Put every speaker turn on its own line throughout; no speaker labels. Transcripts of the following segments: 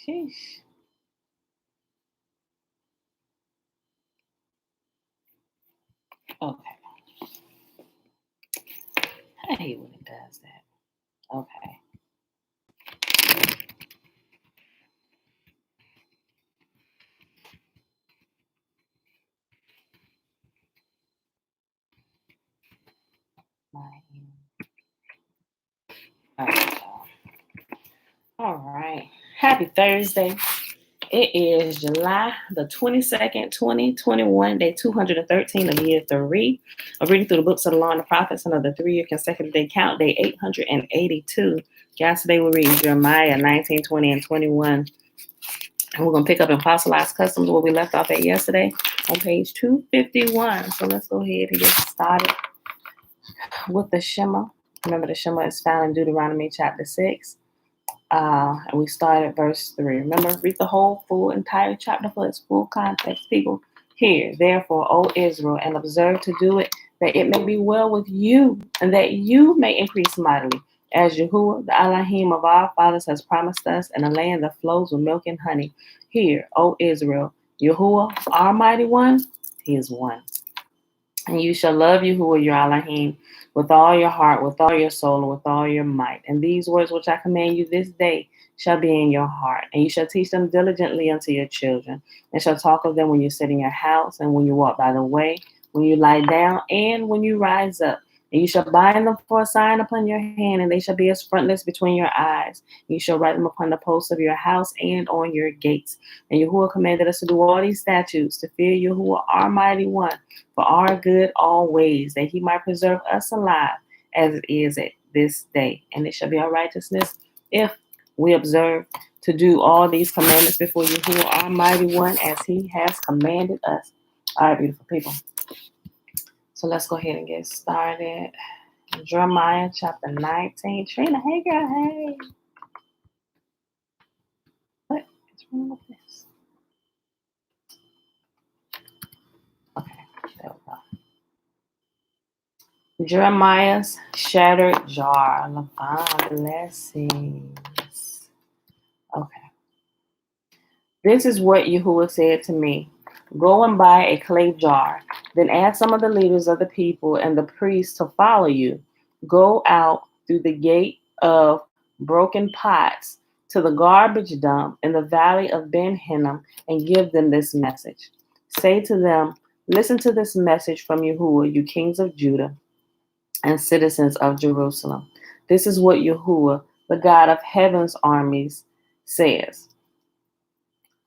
Sheesh. Okay. I hate when it does that. Okay. All right, y'all. All right. Happy Thursday. It is July the 22nd, 2021, day 213 of year 3 of reading through the books of the law and the prophets under the 3-year consecutive day count, day 882. Guys, today we're reading Jeremiah 19, 20, and 21. And we're going to pick up in Fossilized Customs where we left off at yesterday on page 251. So let's go ahead and get started with the Shema. Remember, the Shema is found in Deuteronomy chapter 6. And we start at verse 3. Remember, read the whole full entire chapter for its full context. People, hear, therefore, O Israel, and observe to do it, that it may be well with you, and that you may increase mightily, as Yahuwah, the Elohim of our fathers, has promised us, in a land that flows with milk and honey. Hear, O Israel, Yahuwah, our mighty one, he is one. And you shall love Yahuwah your Elohim with all your heart, with all your soul, and with all your might. And these words which I command you this day shall be in your heart. And you shall teach them diligently unto your children, and shall talk of them when you sit in your house, and when you walk by the way, when you lie down, and when you rise up. And you shall bind them for a sign upon your hand, and they shall be as frontlets between your eyes. And you shall write them upon the posts of your house and on your gates. And Yahuwah commanded us to do all these statutes, to fear Yahuwah, our mighty one, for our good always, that he might preserve us alive as it is at this day. And it shall be our righteousness if we observe to do all these commandments before Yahuwah, our mighty one, as he has commanded us. All right, beautiful people. So let's go ahead and get started. Jeremiah chapter 19. Trina, hey girl, hey. What is wrong with this? Okay, there we go. Jeremiah's shattered jar. Levon blessings. Okay. This is what Yahuwah said to me. Go and buy a clay jar. Then ask some of the leaders of the people and the priests to follow you. Go out through the gate of broken pots to the garbage dump in the valley of Ben Hinnom and give them this message. Say to them, listen to this message from Yahuwah, you kings of Judah and citizens of Jerusalem. This is what Yahuwah, the God of heaven's armies, says.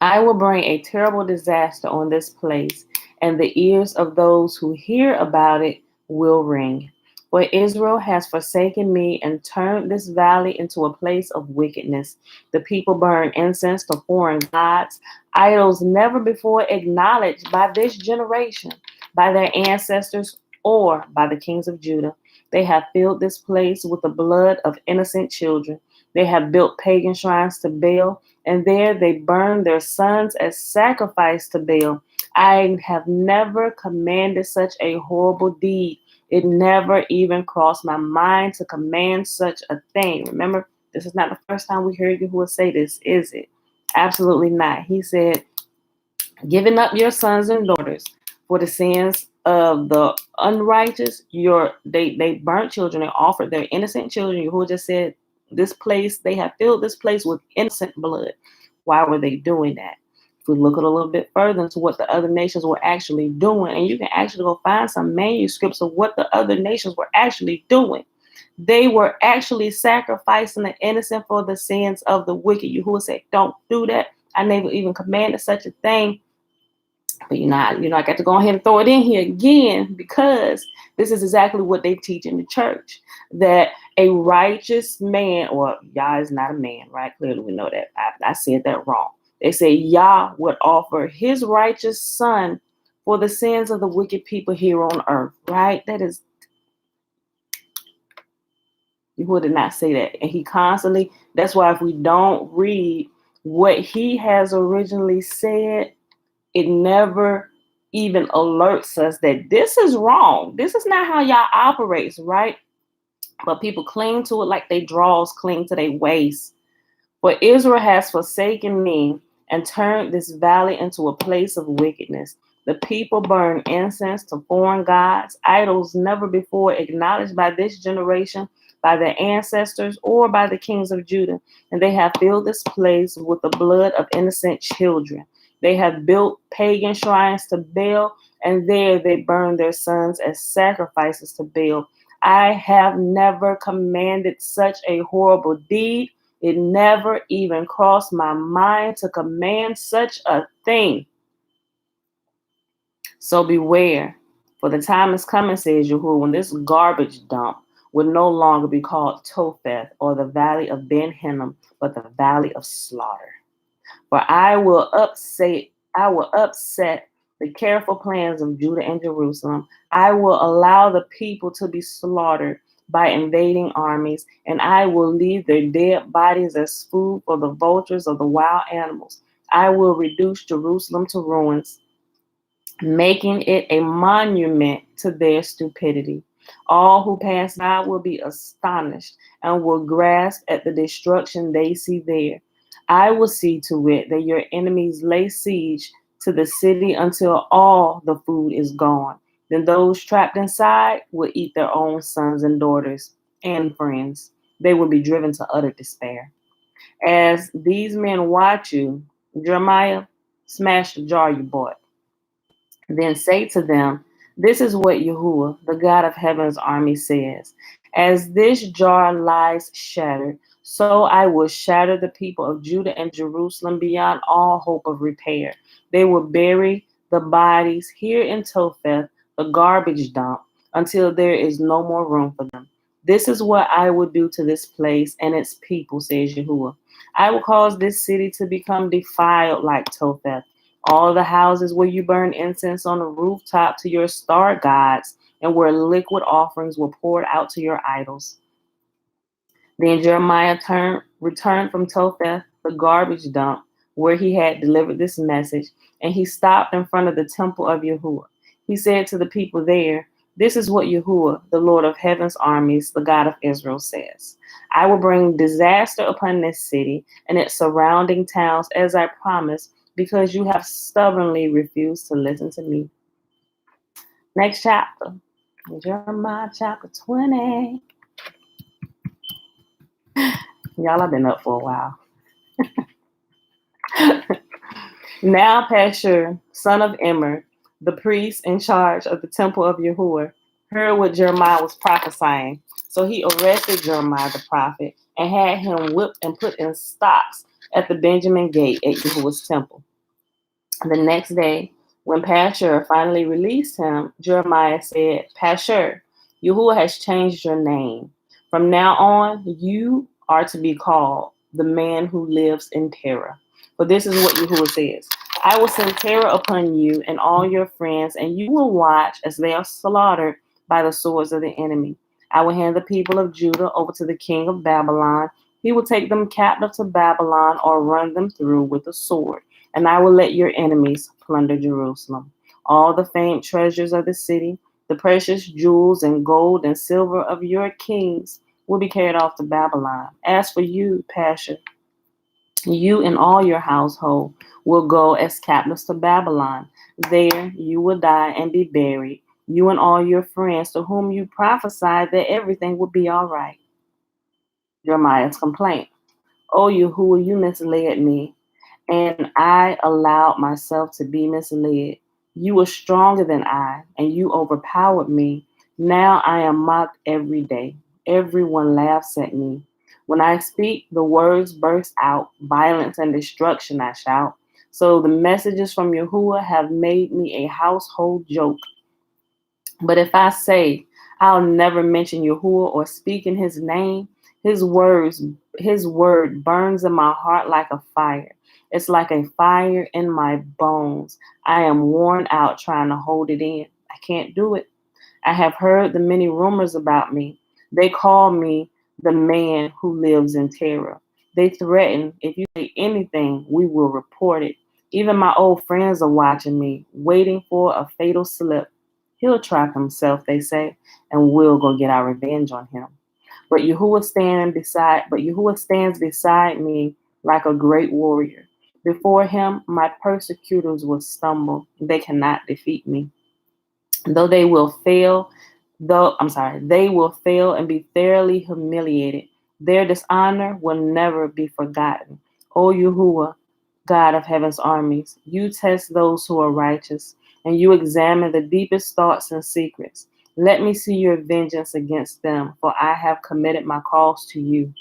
I will bring a terrible disaster on this place, and the ears of those who hear about it will ring. For Israel has forsaken me and turned this valley into a place of wickedness. The people burn incense to foreign gods, idols never before acknowledged by this generation, by their ancestors, or by the kings of Judah. They have filled this place with the blood of innocent children. They have built pagan shrines to Baal, and there they burn their sons as sacrifice to Baal. I have never commanded such a horrible deed. It never even crossed my mind to command such a thing. Remember, this is not the first time we heard Yahuwah say this, is it? Absolutely not. He said, giving up your sons and daughters for the sins of the unrighteous, they burnt children, they offered their innocent children. Yahuwah just said, this place, they have filled this place with innocent blood. Why were they doing that? If we look at a little bit further into what the other nations were actually doing, and you can actually go find some manuscripts of what the other nations were actually doing. They were actually sacrificing the innocent for the sins of the wicked. Yahuwah said, don't do that. I never even commanded such a thing. But I got to go ahead and throw it in here again, because this is exactly what they teach in the church, that a righteous man, or Yah is not a man, right? Clearly we know that. I said that wrong. They say Yah would offer his righteous son for the sins of the wicked people here on earth, right? He would not say that. And he constantly, that's why if we don't read what he has originally said, it never even alerts us that this is wrong. This is not how Yah operates, right? But people cling to it like they draws cling to their waist. For Israel has forsaken me and turned this valley into a place of wickedness. The people burn incense to foreign gods, idols never before acknowledged by this generation, by their ancestors, or by the kings of Judah. And they have filled this place with the blood of innocent children. They have built pagan shrines to Baal, and there they burn their sons as sacrifices to Baal. I have never commanded such a horrible deed. It never even crossed my mind to command such a thing. So beware, for the time is coming, says Yahuwah, when this garbage dump will no longer be called Topheth or the valley of Ben Hinnom, but the valley of slaughter. For I will upset the careful plans of Judah and Jerusalem. I will allow the people to be slaughtered by invading armies, and I will leave their dead bodies as food for the vultures of the wild animals. I will reduce Jerusalem to ruins, making it a monument to their stupidity. All who pass by will be astonished and will grasp at the destruction they see there. I will see to it that your enemies lay siege to the city until all the food is gone. Then those trapped inside will eat their own sons and daughters and friends. They will be driven to utter despair. As these men watch you, Jeremiah, smash the jar you bought. Then say to them, this is what Yahuwah, the God of heaven's army, says. As this jar lies shattered, so I will shatter the people of Judah and Jerusalem beyond all hope of repair. They will bury the bodies here in Topheth, the garbage dump, until there is no more room for them. This is what I will do to this place and its people, says Yahuwah. I will cause this city to become defiled like Topheth. All the houses where you burn incense on the rooftop to your star gods and where liquid offerings were poured out to your idols. Then Jeremiah returned from Topheth, the garbage dump, where he had delivered this message, and he stopped in front of the temple of Yahuwah. He said to the people there, this is what Yahuwah, the Lord of heaven's armies, the God of Israel, says. I will bring disaster upon this city and its surrounding towns as I promised, because you have stubbornly refused to listen to me. Next chapter, Jeremiah chapter 20. Y'all, I've been up for a while. Now Pashur, son of Immer, the priest in charge of the temple of Yahuwah, heard what Jeremiah was prophesying. So he arrested Jeremiah the prophet and had him whipped and put in stocks at the Benjamin gate at Yahuwah's temple. The next day, when Pashur finally released him, Jeremiah said, Pashur, Yahuwah has changed your name. From now on, you are to be called the man who lives in terror. For this is what Yahuwah says. I will send terror upon you and all your friends, and you will watch as they are slaughtered by the swords of the enemy. I will hand the people of Judah over to the king of Babylon. He will take them captive to Babylon or run them through with a sword. And I will let your enemies plunder Jerusalem. All the famed treasures of the city, the precious jewels and gold and silver of your kings will be carried off to Babylon. As for you, Pashur, you and all your household will go as captives to Babylon. There you will die and be buried, you and all your friends to whom you prophesied that everything would be all right. Jeremiah's complaint. Oh, Yahuwah, you misled me, and I allowed myself to be misled. You were stronger than I, and you overpowered me. Now I am mocked every day. Everyone laughs at me. When I speak, the words burst out. Violence and destruction, I shout. So the messages from Yahuwah have made me a household joke. But if I say, I'll never mention Yahuwah or speak in his name, his word burns in my heart like a fire. It's like a fire in my bones. I am worn out trying to hold it in. I can't do it. I have heard the many rumors about me. They call me the man who lives in terror. They threaten, if you say anything, we will report it. Even my old friends are watching me, waiting for a fatal slip. He'll trap himself, they say, and we'll go get our revenge on him. But Yahuwah stands beside me like a great warrior. Before him, my persecutors will stumble. They cannot defeat me. Though they will fail, they will fail and be thoroughly humiliated. Their dishonor will never be forgotten. O Yahuwah, God of heaven's armies, you test those who are righteous, and you examine the deepest thoughts and secrets. Let me see your vengeance against them, for I have committed my cause to you.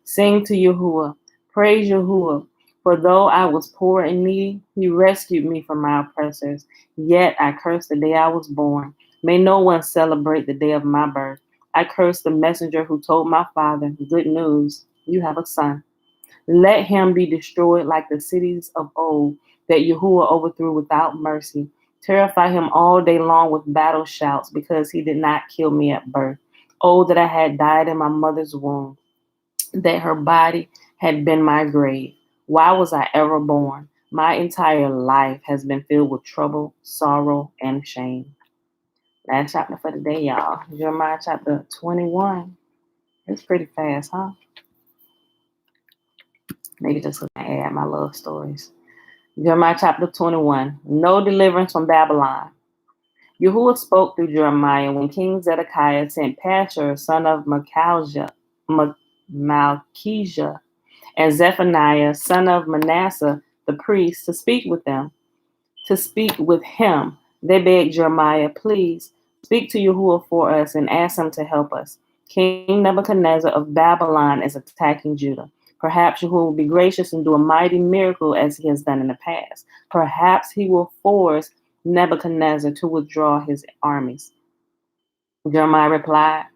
Sing to Yahuwah, praise Yahuwah, for though I was poor and needy, he rescued me from my oppressors. Yet I curse the day I was born. May no one celebrate the day of my birth. I curse the messenger who told my father, good news, you have a son. Let him be destroyed like the cities of old that Yahuwah overthrew without mercy. Terrify him all day long with battle shouts because he did not kill me at birth. Oh, that I had died in my mother's womb, that her body had been my grave. Why was I ever born? My entire life has been filled with trouble, sorrow, and shame. Last chapter for the day, y'all. Jeremiah chapter 21. It's pretty fast, huh? Maybe just gonna add my love stories. Jeremiah chapter 21. No deliverance from Babylon. Yahuwah spoke through Jeremiah when King Zedekiah sent Pashur, son of Malchijah, and Zephaniah, son of Manasseh, the priest, to speak with him. They begged Jeremiah, please speak to Yahuwah for us and ask him to help us. King Nebuchadnezzar of Babylon is attacking Judah. Perhaps Yahuwah will be gracious and do a mighty miracle as he has done in the past. Perhaps he will force Nebuchadnezzar to withdraw his armies. Jeremiah replied,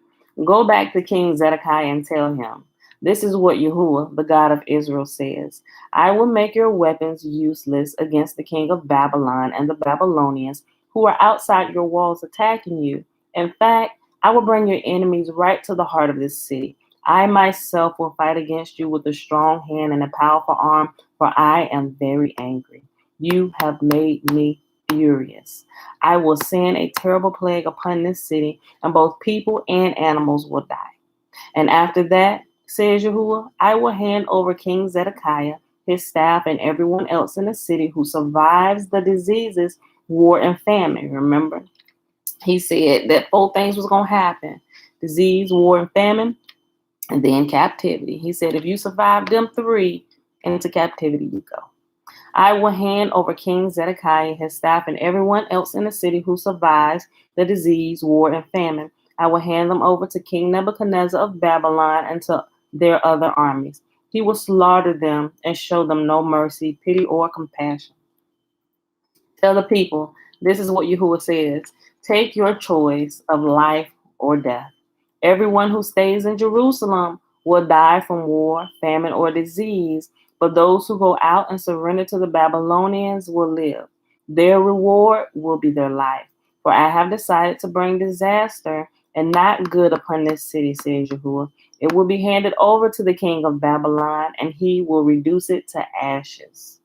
go back to King Zedekiah and tell him, this is what Yahuwah, the God of Israel, says. I will make your weapons useless against the king of Babylon and the Babylonians who are outside your walls attacking you. In fact, I will bring your enemies right to the heart of this city. I myself will fight against you with a strong hand and a powerful arm, for I am very angry. You have made me furious. I will send a terrible plague upon this city, and both people and animals will die. And after that, says Yahuwah, I will hand over King Zedekiah, his staff, and everyone else in the city who survives the diseases, war, and famine. Remember, he said that 4 things was going to happen: disease, war, and famine, and then captivity. He said, if you survive them 3, into captivity you go. I will hand over King Zedekiah, his staff, and everyone else in the city who survives the disease, war, and famine. I will hand them over to King Nebuchadnezzar of Babylon and to their other armies. He will slaughter them and show them no mercy, pity, or compassion. Tell the people, this is what Yahuwah says. Take your choice of life or death. Everyone who stays in Jerusalem will die from war, famine, or disease, but those who go out and surrender to the Babylonians will live. Their reward will be their life. For I have decided to bring disaster and not good upon this city, says Yahuwah. It will be handed over to the king of Babylon, and he will reduce it to ashes.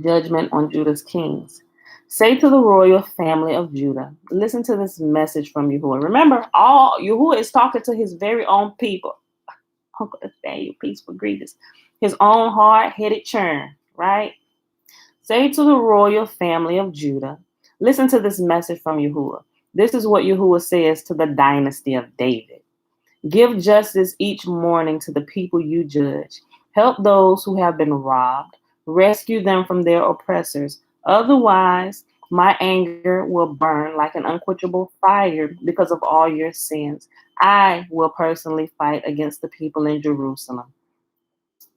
Judgment on Judah's kings. Say to the royal family of Judah, listen to this message from Yahuwah. Remember, all Yahuwah is talking to his very own people. Uncle Nathaniel, peaceful greetings. His own hard-headed churn, right? Say to the royal family of Judah, listen to this message from Yahuwah. This is what Yahuwah says to the dynasty of David. Give justice each morning to the people you judge. Help those who have been robbed. Rescue them from their oppressors. Otherwise, my anger will burn like an unquenchable fire because of all your sins. I will personally fight against the people in Jerusalem,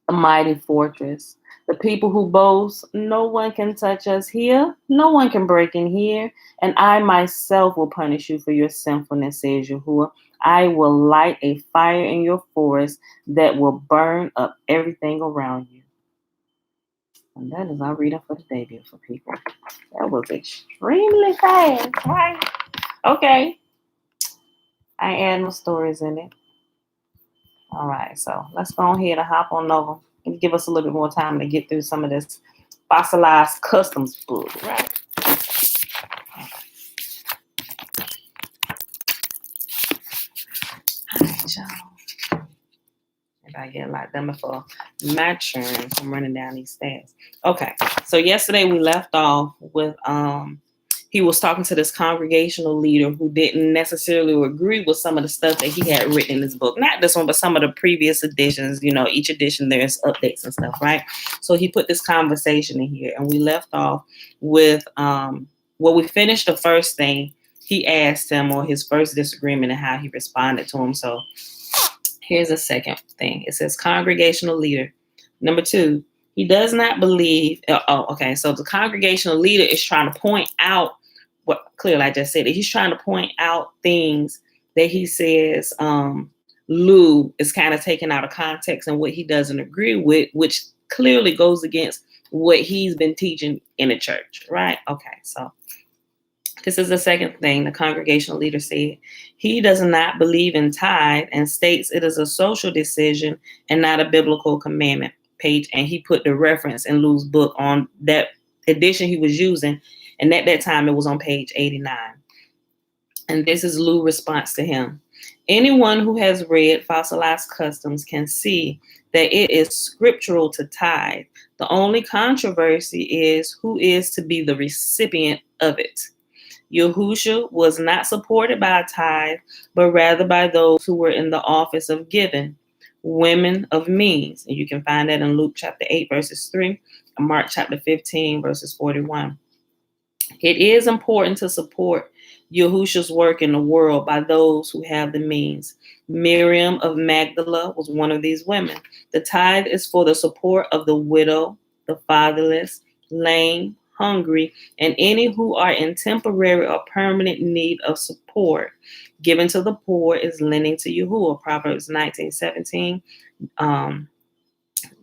the mighty fortress. The people who boast, no one can touch us here, no one can break in here, and I myself will punish you for your sinfulness, says Yahuwah. I will light a fire in your forest that will burn up everything around you. And that is our reading for today, beautiful people. That was extremely fast, right? Okay. I add no stories in it. All right, so let's go ahead and hop on over and give us a little bit more time to get through some of this fossilized customs book, right? All right, y'all. Maybe I I get like them for my turn. I'm running down these stats. Okay, so yesterday we left off with he was talking to this congregational leader who didn't necessarily agree with some of the stuff that he had written in his book. Not this one, but some of the previous editions. You know, each edition there's updates and stuff, right? So he put this conversation in here, and we left off with we finished the first thing he asked him, or his first disagreement, and how he responded to him. So here's a second thing. It says congregational leader. Number 2, he does not believe. So the congregational leader is trying to point out what clearly I just said. He's trying to point out things that he says Lou is kind of taken out of context and what he doesn't agree with, which clearly goes against what he's been teaching in the church, right? Okay, so this is the second thing the congregational leader said. He does not believe in tithe and states it is a social decision and not a biblical commandment. Page, and he put the reference in Lou's book on that edition he was using, and at that time it was on page 89. And this is Lou's response to him. Anyone who has read Fossilized Customs can see that it is scriptural to tithe. The only controversy is who is to be the recipient of it. Yahusha was not supported by a tithe, but rather by those who were in the office of giving, women of means. And you can find that in Luke chapter 8, verses 3, and Mark chapter 15, verses 41. It is important to support Yahusha's work in the world by those who have the means. Miriam of Magdala was one of these women. The tithe is for the support of the widow, the fatherless, lame, hungry, and any who are in temporary or permanent need of support. Given to the poor is lending to Yahuwah, Proverbs 19:17,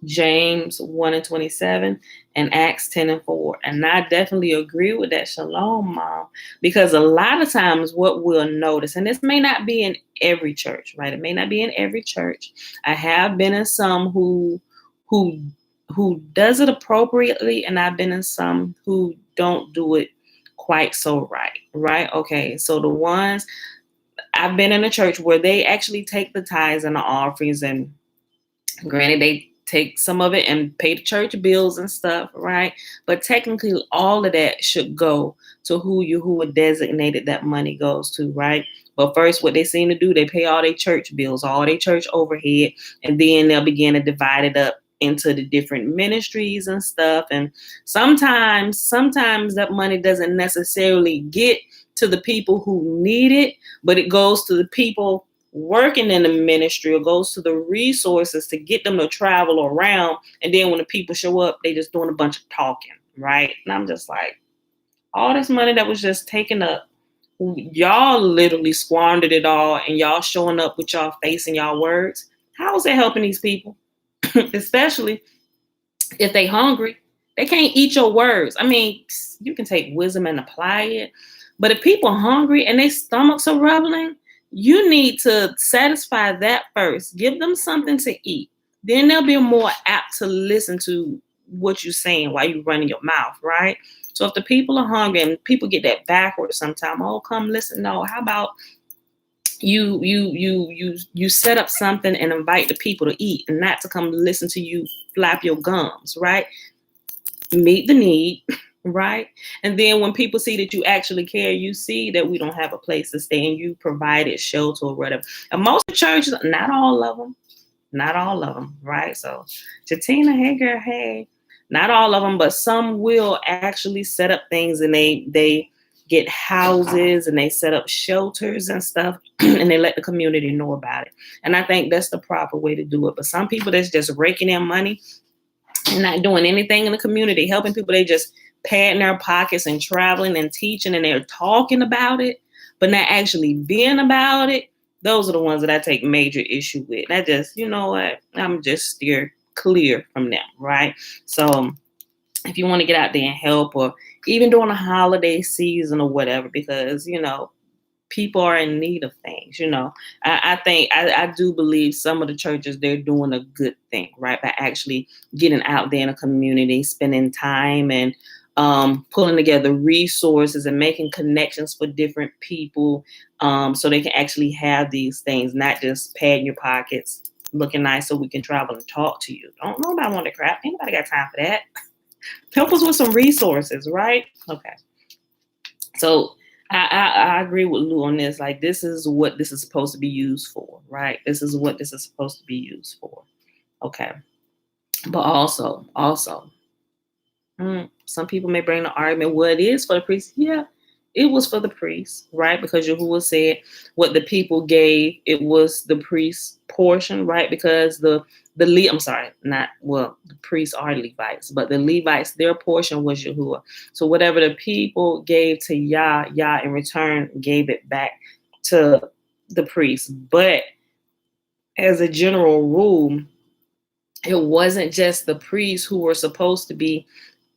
James 1:27, and Acts 10:4. And I definitely agree with that. Shalom, Mom. Because a lot of times what we'll notice, and this may not be in every church, right? It may not be in every church. I have been in some who does it appropriately, and I've been in some who don't do it quite so right? Okay, so the ones, I've been in a church where they actually take the tithes and the offerings, and granted, they take some of it and pay the church bills and stuff, right? But technically, all of that should go to who designated that money goes to, right? But first, what they seem to do, they pay all their church bills, all their church overhead, and then they'll begin to divide it up into the different ministries and stuff. And sometimes that money doesn't necessarily get to the people who need it, but it goes to the people working in the ministry, or goes to the resources to get them to travel around. And then when the people show up, they just doing a bunch of talking, right? And I'm just like, all this money that was just taken up, y'all literally squandered it all, and y'all showing up with y'all face and y'all words. How is that helping these people? Especially if they hungry. They can't eat your words. I mean, you can take wisdom and apply it, but if people are hungry and their stomachs are rumbling, you need to satisfy that first. Give them something to eat. Then they'll be more apt to listen to what you're saying while you're running your mouth, right? So if the people are hungry, and people get that backwards sometimes, oh, come listen. No, how about you set up something and invite the people to eat, and not to come listen to you flap your gums, right? Meet the need, right? And then when people see that you actually care, you see that we don't have a place to stay, and you provided shelter or whatever. And most churches, not all of them, right? So Chatina, hey girl, hey. Not all of them, but some will actually set up things, and they get houses, and they set up shelters and stuff, and they let the community know about it. And I think that's the proper way to do it. But some people that's just raking in money and not doing anything in the community, helping people, they just padding their pockets and traveling and teaching, and they're talking about it, but not actually being about it. Those are the ones that I take major issue with. I just, you know what, I'm just steer clear from them, right? So if you want to get out there and help, or even during a holiday season or whatever, because, you know, people are in need of things, you know. I do believe some of the churches, they're doing a good thing, right? By actually getting out there in a community, spending time, and pulling together resources and making connections for different people, so they can actually have these things, not just padding your pockets, looking nice so we can travel and talk to you. Don't nobody want that crap. Ain't nobody got time for that. Help us with some resources, right? Okay. So I agree with Lou on this. Like, this is what this is supposed to be used for, right? This is what this is supposed to be used for. Okay. But also, some people may bring the argument, well, it is for the priest. Yeah, it was for the priest, right? Because Yahuwah said what the people gave, it was the priest's portion, right? Because the priests are Levites, but the Levites, their portion was Yahuwah. So whatever the people gave to Yah in return gave it back to the priest. But as a general rule, it wasn't just the priests who were supposed to be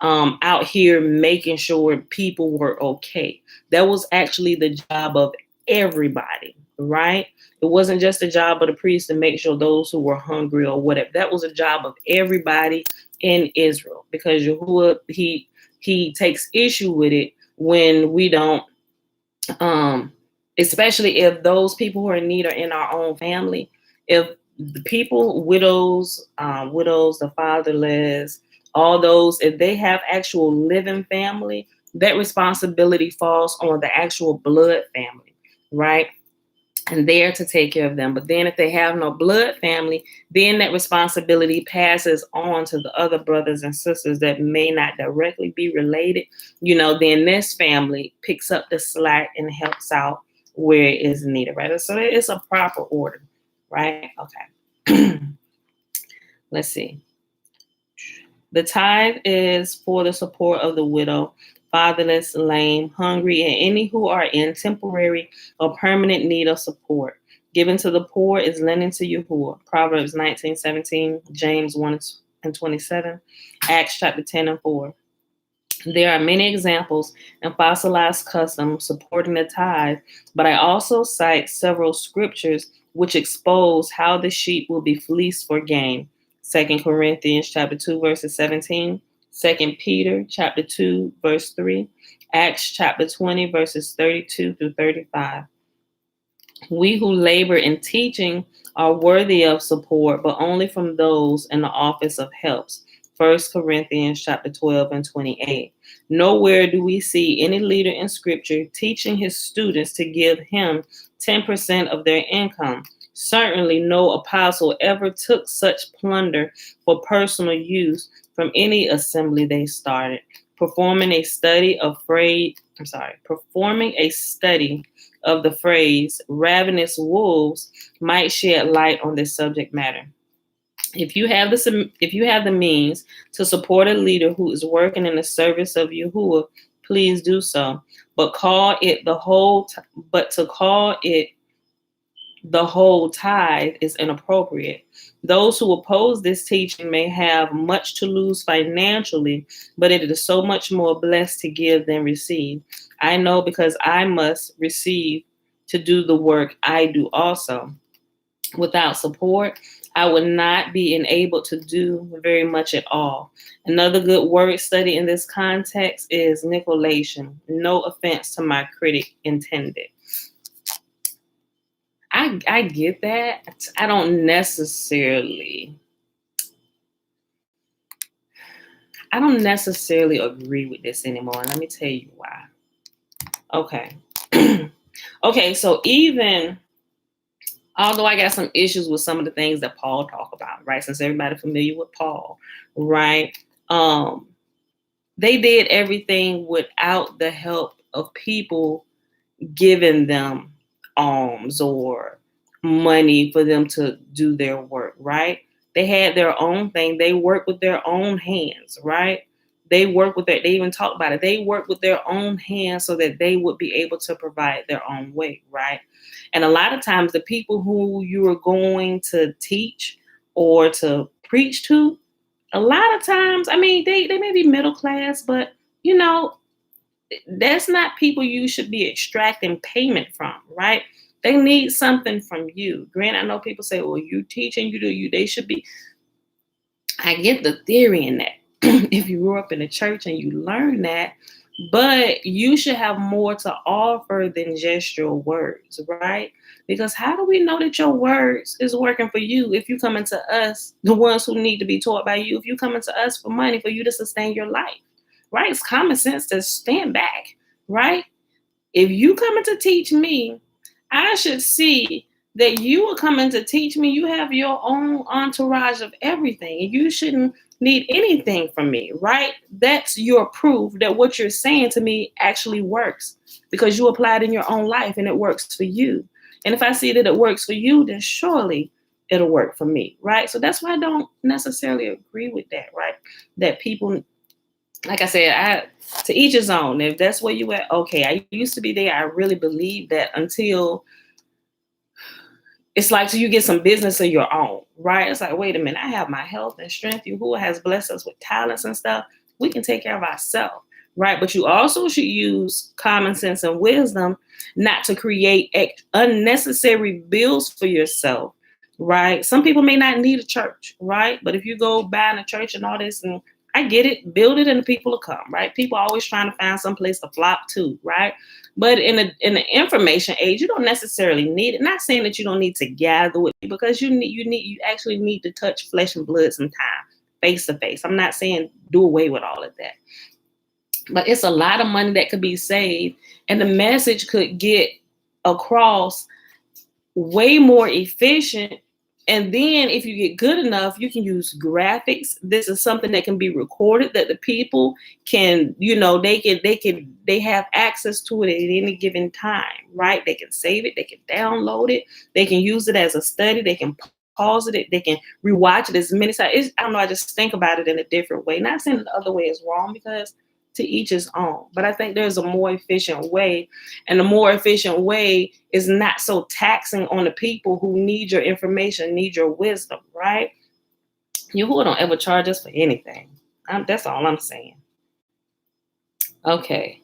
out here making sure people were okay. That was actually the job of everybody, right? It wasn't just the job of the priest to make sure those who were hungry or whatever. That was a job of everybody in Israel, because Yahuwah, he takes issue with it when we don't, especially if those people who are in need are in our own family. If the people, widows, the fatherless, all those, if they have actual living family, that responsibility falls on the actual blood family, right? And there to take care of them. But then if they have no blood family, then that responsibility passes on to the other brothers and sisters that may not directly be related. Then this family picks up the slack and helps out where it is needed, right? So it's a proper order, right? Okay. Let's see. The tithe is for the support of the widow, fatherless, lame, hungry, and any who are in temporary or permanent need of support. Given to the poor is lending to Yahuwah. Proverbs 19:17, James 1:27, Acts chapter 10:4. There are many examples in fossilized customs supporting the tithe, but I also cite several scriptures which expose how the sheep will be fleeced for gain. 2 Corinthians chapter 2, verses 17, 2 Peter chapter 2, verse 3, Acts chapter 20, verses 32 through 35. We who labor in teaching are worthy of support, but only from those in the office of helps. 1 Corinthians chapter 12 and 28. Nowhere do we see any leader in scripture teaching his students to give him 10% of their income. Certainly no apostle ever took such plunder for personal use from any assembly they started. Performing a study of the phrase ravenous wolves might shed light on this subject matter. If you have the means to support a leader who is working in the service of Yahuwah, please do so. But to call it the whole tithe is inappropriate. Those who oppose this teaching may have much to lose financially, but it is so much more blessed to give than receive. I know, because I must receive to do the work I do also. Without support, I would not be enabled to do very much at all. Another good word study in this context is nicolation. No offense to my critic intended. I get that. I don't necessarily agree with this anymore. And let me tell you why. Okay. Okay, so even although I got some issues with some of the things that Paul talked about, right? Since everybody's familiar with Paul, right? They did everything without the help of people giving them alms or money for them to do their work, right? They had their own thing. They work with their own hands, right? They even talk about it. They work with their own hands so that they would be able to provide their own way, right? And a lot of times the people who you are going to teach or to preach to, a lot of times, they may be middle class, but that's not people you should be extracting payment from, right? They need something from you. Granted, I know people say, well, you teach and you do you. They should be. I get the theory in that. If you grew up in a church and you learn that, But you should have more to offer than just your words, right? Because how do we know that your words is working for you if you come into us, the ones who need to be taught by you, if you come into us for money for you to sustain your life, right? It's common sense to stand back, right? If you coming to teach me, I should see that you are coming to teach me. You have your own entourage of everything, and you shouldn't need anything from me, right? That's your proof that what you're saying to me actually works because you applied in your own life and it works for you. And if I see that it works for you, then surely it'll work for me, right? So that's why I don't necessarily agree with that, right? That people, like I said, to each his own. If that's where you at, okay. I used to be there. I really believe that until it's like, so you get some business of your own, right? It's like, wait a minute, I have my health and strength. You who has blessed us with talents and stuff. We can take care of ourselves, right? But you also should use common sense and wisdom not to create unnecessary bills for yourself, right? Some people may not need a church, right? But if you go buying a church and all this, and I get it, build it and the people will come, right? People are always trying to find some place to flop to, right? But in the information age, you don't necessarily need it. Not saying that you don't need to gather with people, because you actually need to touch flesh and blood sometime, face to face. I'm not saying do away with all of that. But it's a lot of money that could be saved, and the message could get across way more efficient. And then if you get good enough, you can use graphics. This is something that can be recorded that the people can, they have access to it at any given time, right? They can save it, they can download it, they can use it as a study, they can pause it, they can rewatch it as many times. I don't know, I just think about it in a different way. Not saying the other way is wrong, because to each his own. But I think there's a more efficient way, and the more efficient way is not so taxing on the people who need your information, need your wisdom, right? Yahuwah don't ever charge us for anything. That's all I'm saying. Okay.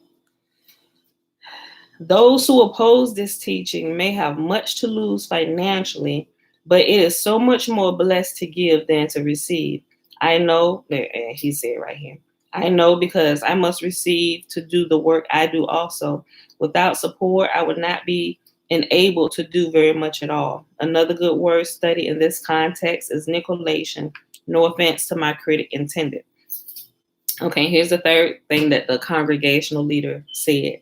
Those who oppose this teaching may have much to lose financially, but it is so much more blessed to give than to receive. I know, he said right here, I know, because I must receive to do the work I do also. Without support, I would not be enabled to do very much at all. Another good word study in this context is nicolation. No offense to my critic intended. Okay, here's the third thing that the congregational leader said.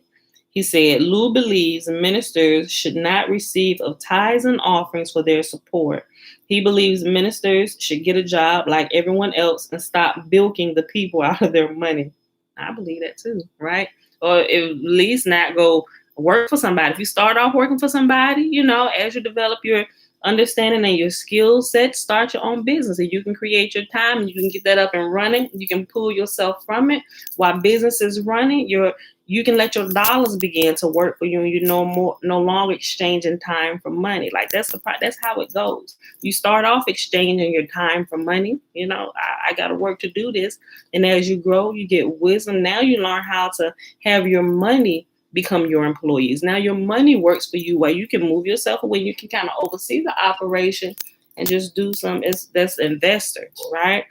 He said, Lou believes ministers should not receive of tithes and offerings for their support. He believes ministers should get a job like everyone else and stop bilking the people out of their money. I believe that too, right? Or at least not go work for somebody. If you start off working for somebody, as you develop your understanding and your skill set, start your own business, and you can create your time and you can get that up and running. You can pull yourself from it while business is running. You can let your dollars begin to work for you, and no longer exchanging time for money. Like that's how it goes. You start off exchanging your time for money. I got to work to do this, and as you grow, you get wisdom. Now you learn how to have your money become your employees. Now your money works for you, where you can move yourself away. You can kind of oversee the operation and just do some. That's investor, right?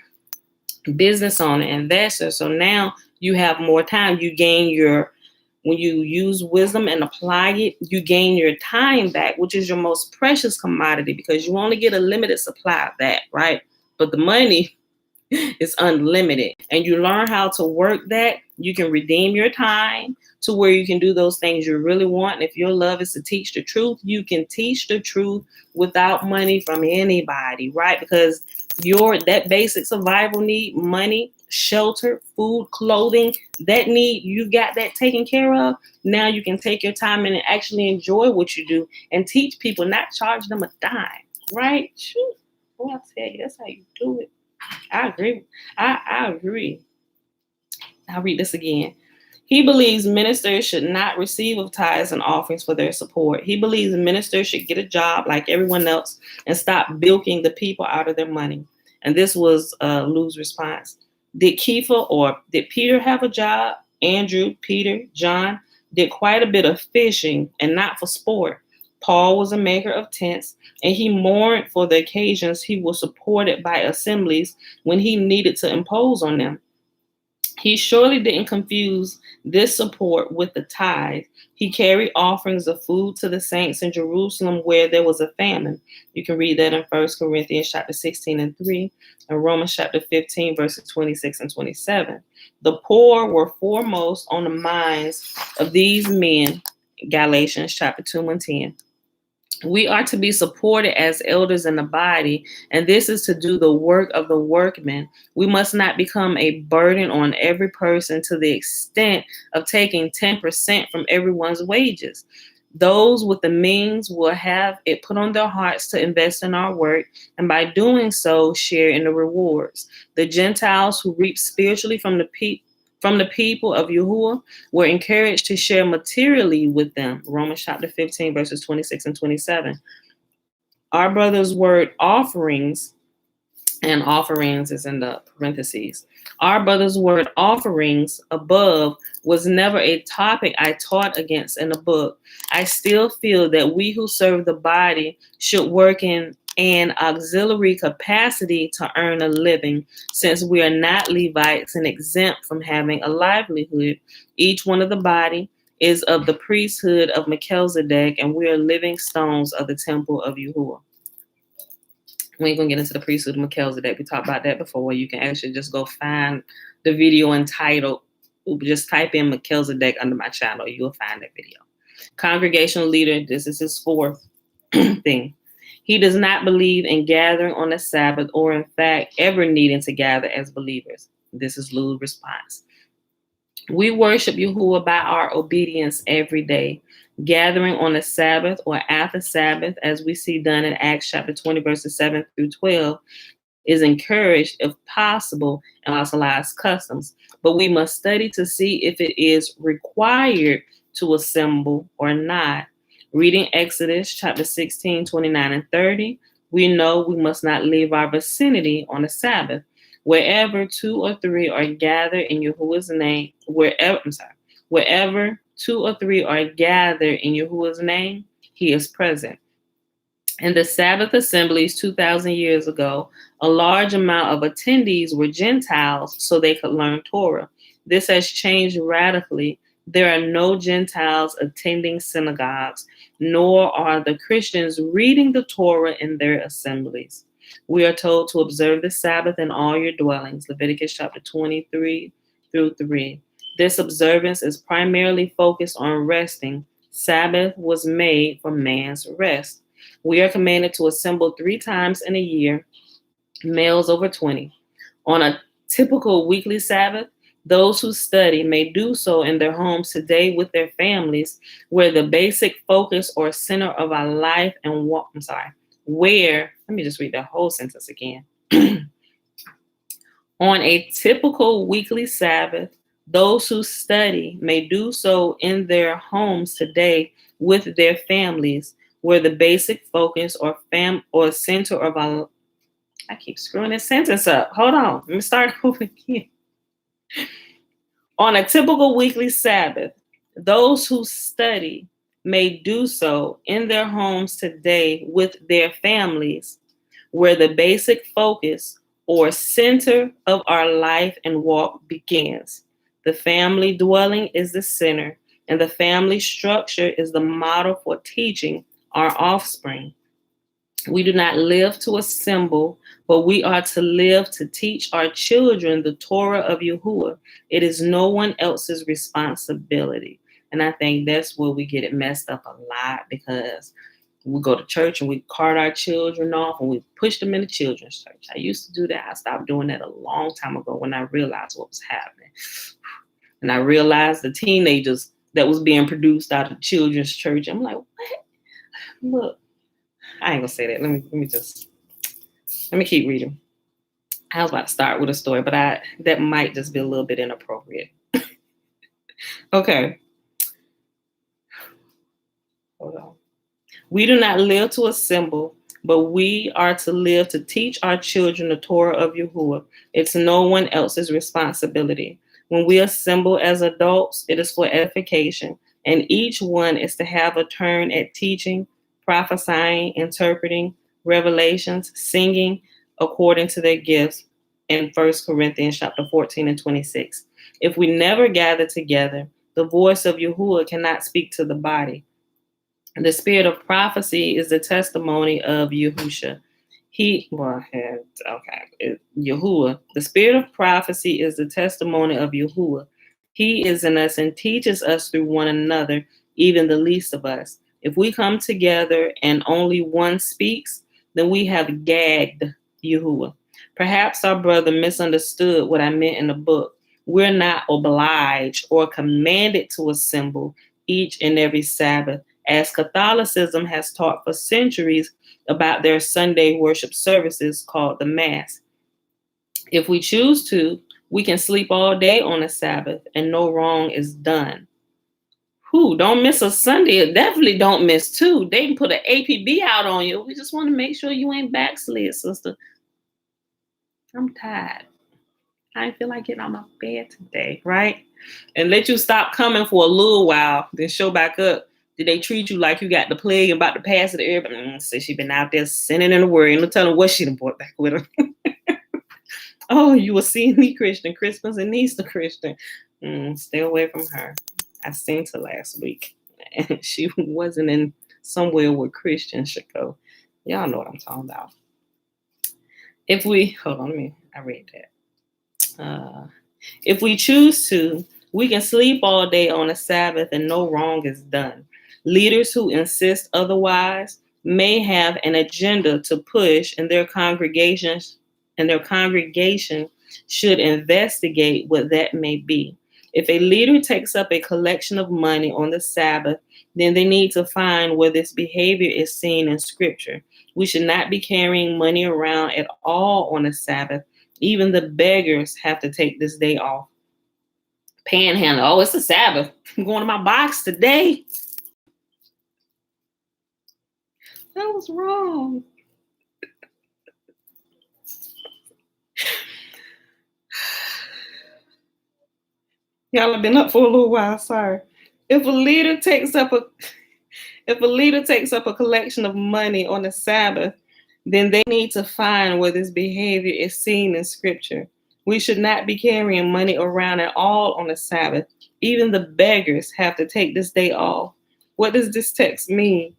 Business owner, investor. So now you have more time. When you use wisdom and apply it, you gain your time back, which is your most precious commodity, because you only get a limited supply of that, right? But the money is unlimited, and you learn how to work that. You can redeem your time to where you can do those things you really want. And if your love is to teach the truth, you can teach the truth without money from anybody, right? Because that basic survival need, money, shelter, food, clothing, that need, you got that taken care of. Now you can take your time and actually enjoy what you do and teach people, not charge them a dime, right? Shoot. Well, I'll tell you, that's how you do it. I agree. I agree. I'll read this again. He believes ministers should not receive of tithes and offerings for their support. He believes ministers should get a job like everyone else and stop bilking the people out of their money. And this was Lou's response. Did Kepha or did Peter have a job? Andrew, Peter, John did quite a bit of fishing, and not for sport. Paul was a maker of tents, and he mourned for the occasions he was supported by assemblies when he needed to impose on them. He surely didn't confuse this support with the tithe. He carried offerings of food to the saints in Jerusalem where there was a famine. You can read that in 1 Corinthians chapter 16 and 3 and Romans chapter 15, verses 26 and 27. The poor were foremost on the minds of these men, Galatians chapter 2 and 10. We are to be supported as elders in the body, and this is to do the work of the workmen. We must not become a burden on every person to the extent of taking 10% from everyone's wages. Those with the means will have it put on their hearts to invest in our work, and by doing so, share in the rewards. The Gentiles who reap spiritually from the people of Yahuwah were encouraged to share materially with them. Romans chapter 15, verses 26 and 27. Our brother's word offerings, and offerings is in the parentheses. Our brother's word offerings above was never a topic I taught against in the book. I still feel that we who serve the body should work in an auxiliary capacity to earn a living, since we are not Levites and exempt from having a livelihood. Each one of the body is of the priesthood of Melchizedek, and we are living stones of the temple of Yahuwah. We ain't gonna get into the priesthood of Melchizedek. We talked about that before, where you can actually just go find the video entitled, just type in Melchizedek under my channel, you'll find that video. Congregational leader, this is his fourth thing. He does not believe in gathering on the Sabbath or in fact ever needing to gather as believers. This is Lou's response. We worship Yahuwah by our obedience every day. Gathering on the Sabbath or after Sabbath, as we see done in Acts chapter 20, verses 7 through 12, is encouraged if possible in fossilized customs. But we must study to see if it is required to assemble or not. Reading Exodus chapter 16, 29 and 30, we know we must not leave our vicinity on the Sabbath. Wherever two or three are gathered in Yahuwah's name, wherever two or three are gathered in Yahuwah's name, he is present. In the Sabbath assemblies 2,000 years ago, a large amount of attendees were Gentiles so they could learn Torah. This has changed radically. There are no Gentiles attending synagogues, nor are the Christians reading the Torah in their assemblies. We are told to observe the Sabbath in all your dwellings, Leviticus chapter 23 through 3. This observance is primarily focused on resting. Sabbath was made for man's rest. We are commanded to assemble 3 times in a year, males over 20. On a typical weekly Sabbath, those who study may do so in their homes today with their families, where the basic focus or center of our life and let me just read that whole sentence again. On a typical weekly Sabbath, those who study may do so in their homes today with their families, where the basic focus or center of our I keep screwing this sentence up. Hold on. Let me start over again. On a typical weekly Sabbath, those who study may do so in their homes today with their families, where the basic focus or center of our life and walk begins. The family dwelling is the center, and the family structure is the model for teaching our offspring. We do not live to assemble, but we are to live to teach our children the Torah of Yahuwah. It is no one else's responsibility. And I think that's where we get it messed up a lot, because we go to church and we cart our children off and we push them in the children's church. I used to do that. I stopped doing that a long time ago when I realized what was happening. And I realized the teenagers that was being produced out of children's church. I'm like, what? Look. I ain't gonna say that. Let me keep reading. I was about to start with a story, but that might just be a little bit inappropriate. Okay. Hold on. We do not live to assemble, but we are to live to teach our children the Torah of Yahuwah. It's no one else's responsibility. When we assemble as adults, it is for edification, and each one is to have a turn at teaching, prophesying, interpreting, revelations, singing according to their gifts, in 1 Corinthians chapter 14 and 26. If we never gather together, the voice of Yahuwah cannot speak to the body. The spirit of prophecy is the testimony of Yahusha. Yahuwah. The spirit of prophecy is the testimony of Yahuwah. He is in us and teaches us through one another, even the least of us. If we come together and only one speaks, then we have gagged Yahuwah. Perhaps our brother misunderstood what I meant in the book. We're not obliged or commanded to assemble each and every Sabbath, as Catholicism has taught for centuries about their Sunday worship services called the Mass. If we choose to, we can sleep all day on a Sabbath and no wrong is done. Don't miss a Sunday. Definitely don't miss two. They can put an APB out on you. We just want to make sure you ain't backslid, sister. I'm tired. I ain't feel like getting on my bed today, right? And let you stop coming for a little while, then show back up. Did they treat you like you got the plague and about to pass it to everybody? Say she been out there sinning in the word. No telling what she done brought back with her. Oh, you a CNE Christian, Christmas and Easter Christian. Stay away from her. I seen her last week. And she wasn't in somewhere where Christians should go. Y'all know what I'm talking about. I read that. If we choose to, we can sleep all day on a Sabbath and no wrong is done. Leaders who insist otherwise may have an agenda to push, and their congregation should investigate what that may be. If a leader takes up a collection of money on the Sabbath, then they need to find where this behavior is seen in Scripture. We should not be carrying money around at all on the Sabbath. Even the beggars have to take this day off. Panhandle. Oh, it's a Sabbath. I'm going to my box today. That was wrong. Y'all have been up for a little while. Sorry. If a leader takes up a collection of money on the Sabbath, then they need to find where this behavior is seen in Scripture. We should not be carrying money around at all on the Sabbath. Even the beggars have to take this day off. What does this text mean?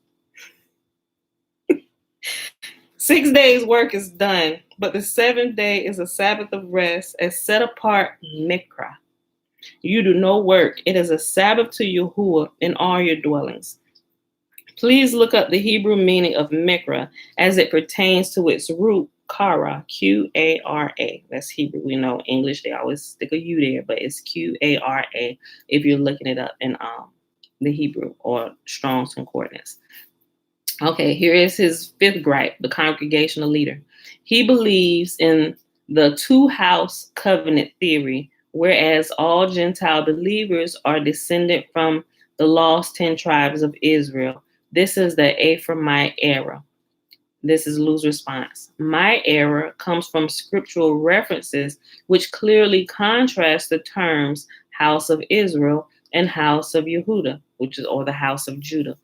6 days work is done, but the seventh day is a Sabbath of rest, a set apart mikra. You do no work. It is a Sabbath to Yahuwah in all your dwellings. Please look up the Hebrew meaning of mikra as it pertains to its root, kara, Q-A-R-A. That's Hebrew. We know English, they always stick a U there, but it's Q-A-R-A if you're looking it up in the Hebrew or Strong's Concordance. Okay, here is his fifth gripe, the congregational leader. He believes in the two-house covenant theory, whereas all Gentile believers are descended from the lost 10 tribes of Israel. This is the Ephraimite error. This is Lou's response. My error comes from scriptural references, which clearly contrast the terms house of Israel and house of Yehuda, or the house of Judah.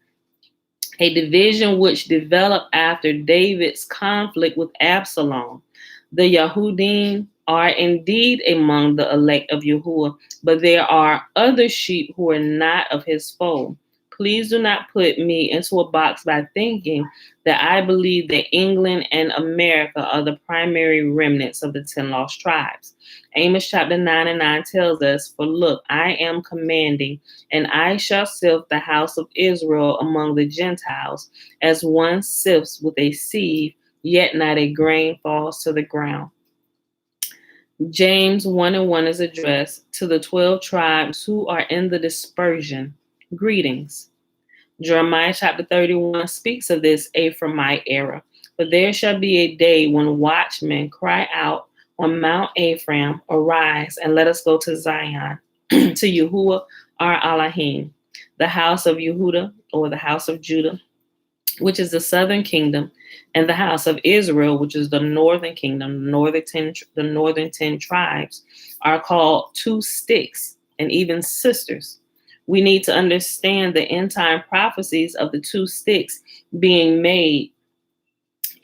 A division which developed after David's conflict with Absalom. The Yahudim are indeed among the elect of Yahuwah, but there are other sheep who are not of his fold. Please do not put me into a box by thinking that I believe that England and America are the primary remnants of the 10 lost tribes. Amos chapter 9 and 9 tells us, for look, I am commanding, and I shall sift the house of Israel among the Gentiles, as one sifts with a sieve, yet not a grain falls to the ground. James 1 and 1 is addressed to the 12 tribes who are in the dispersion. Greetings. Jeremiah chapter 31 speaks of this Ephraimite era. But there shall be a day when watchmen cry out on Mount Ephraim, arise and let us go to Zion, to Yahuwah our Elohim, the house of Yehuda, or the house of Judah, which is the southern kingdom, and the house of Israel, which is the northern kingdom. The northern 10 tribes are called two sticks and even sisters. We need to understand the end time prophecies of the two sticks being made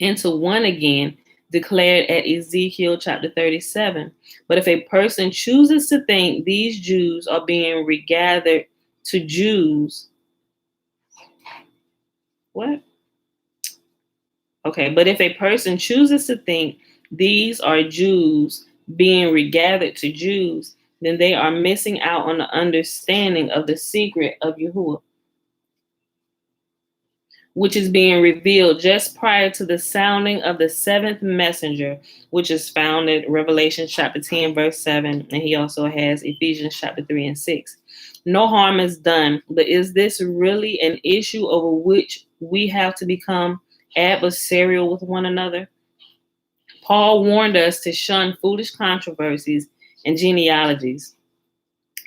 into one again declared at Ezekiel chapter 37. But if a person chooses to think these Jews are being regathered to Jews, what? Okay, but if a person chooses to think these are Jews being regathered to Jews, then they are missing out on the understanding of the secret of Yahuwah, which is being revealed just prior to the sounding of the seventh messenger, which is found in Revelation chapter 10, verse 7. And he also has Ephesians chapter 3 and 6. No harm is done, but is this really an issue over which we have to become adversarial with one another? Paul warned us to shun foolish controversies and genealogies.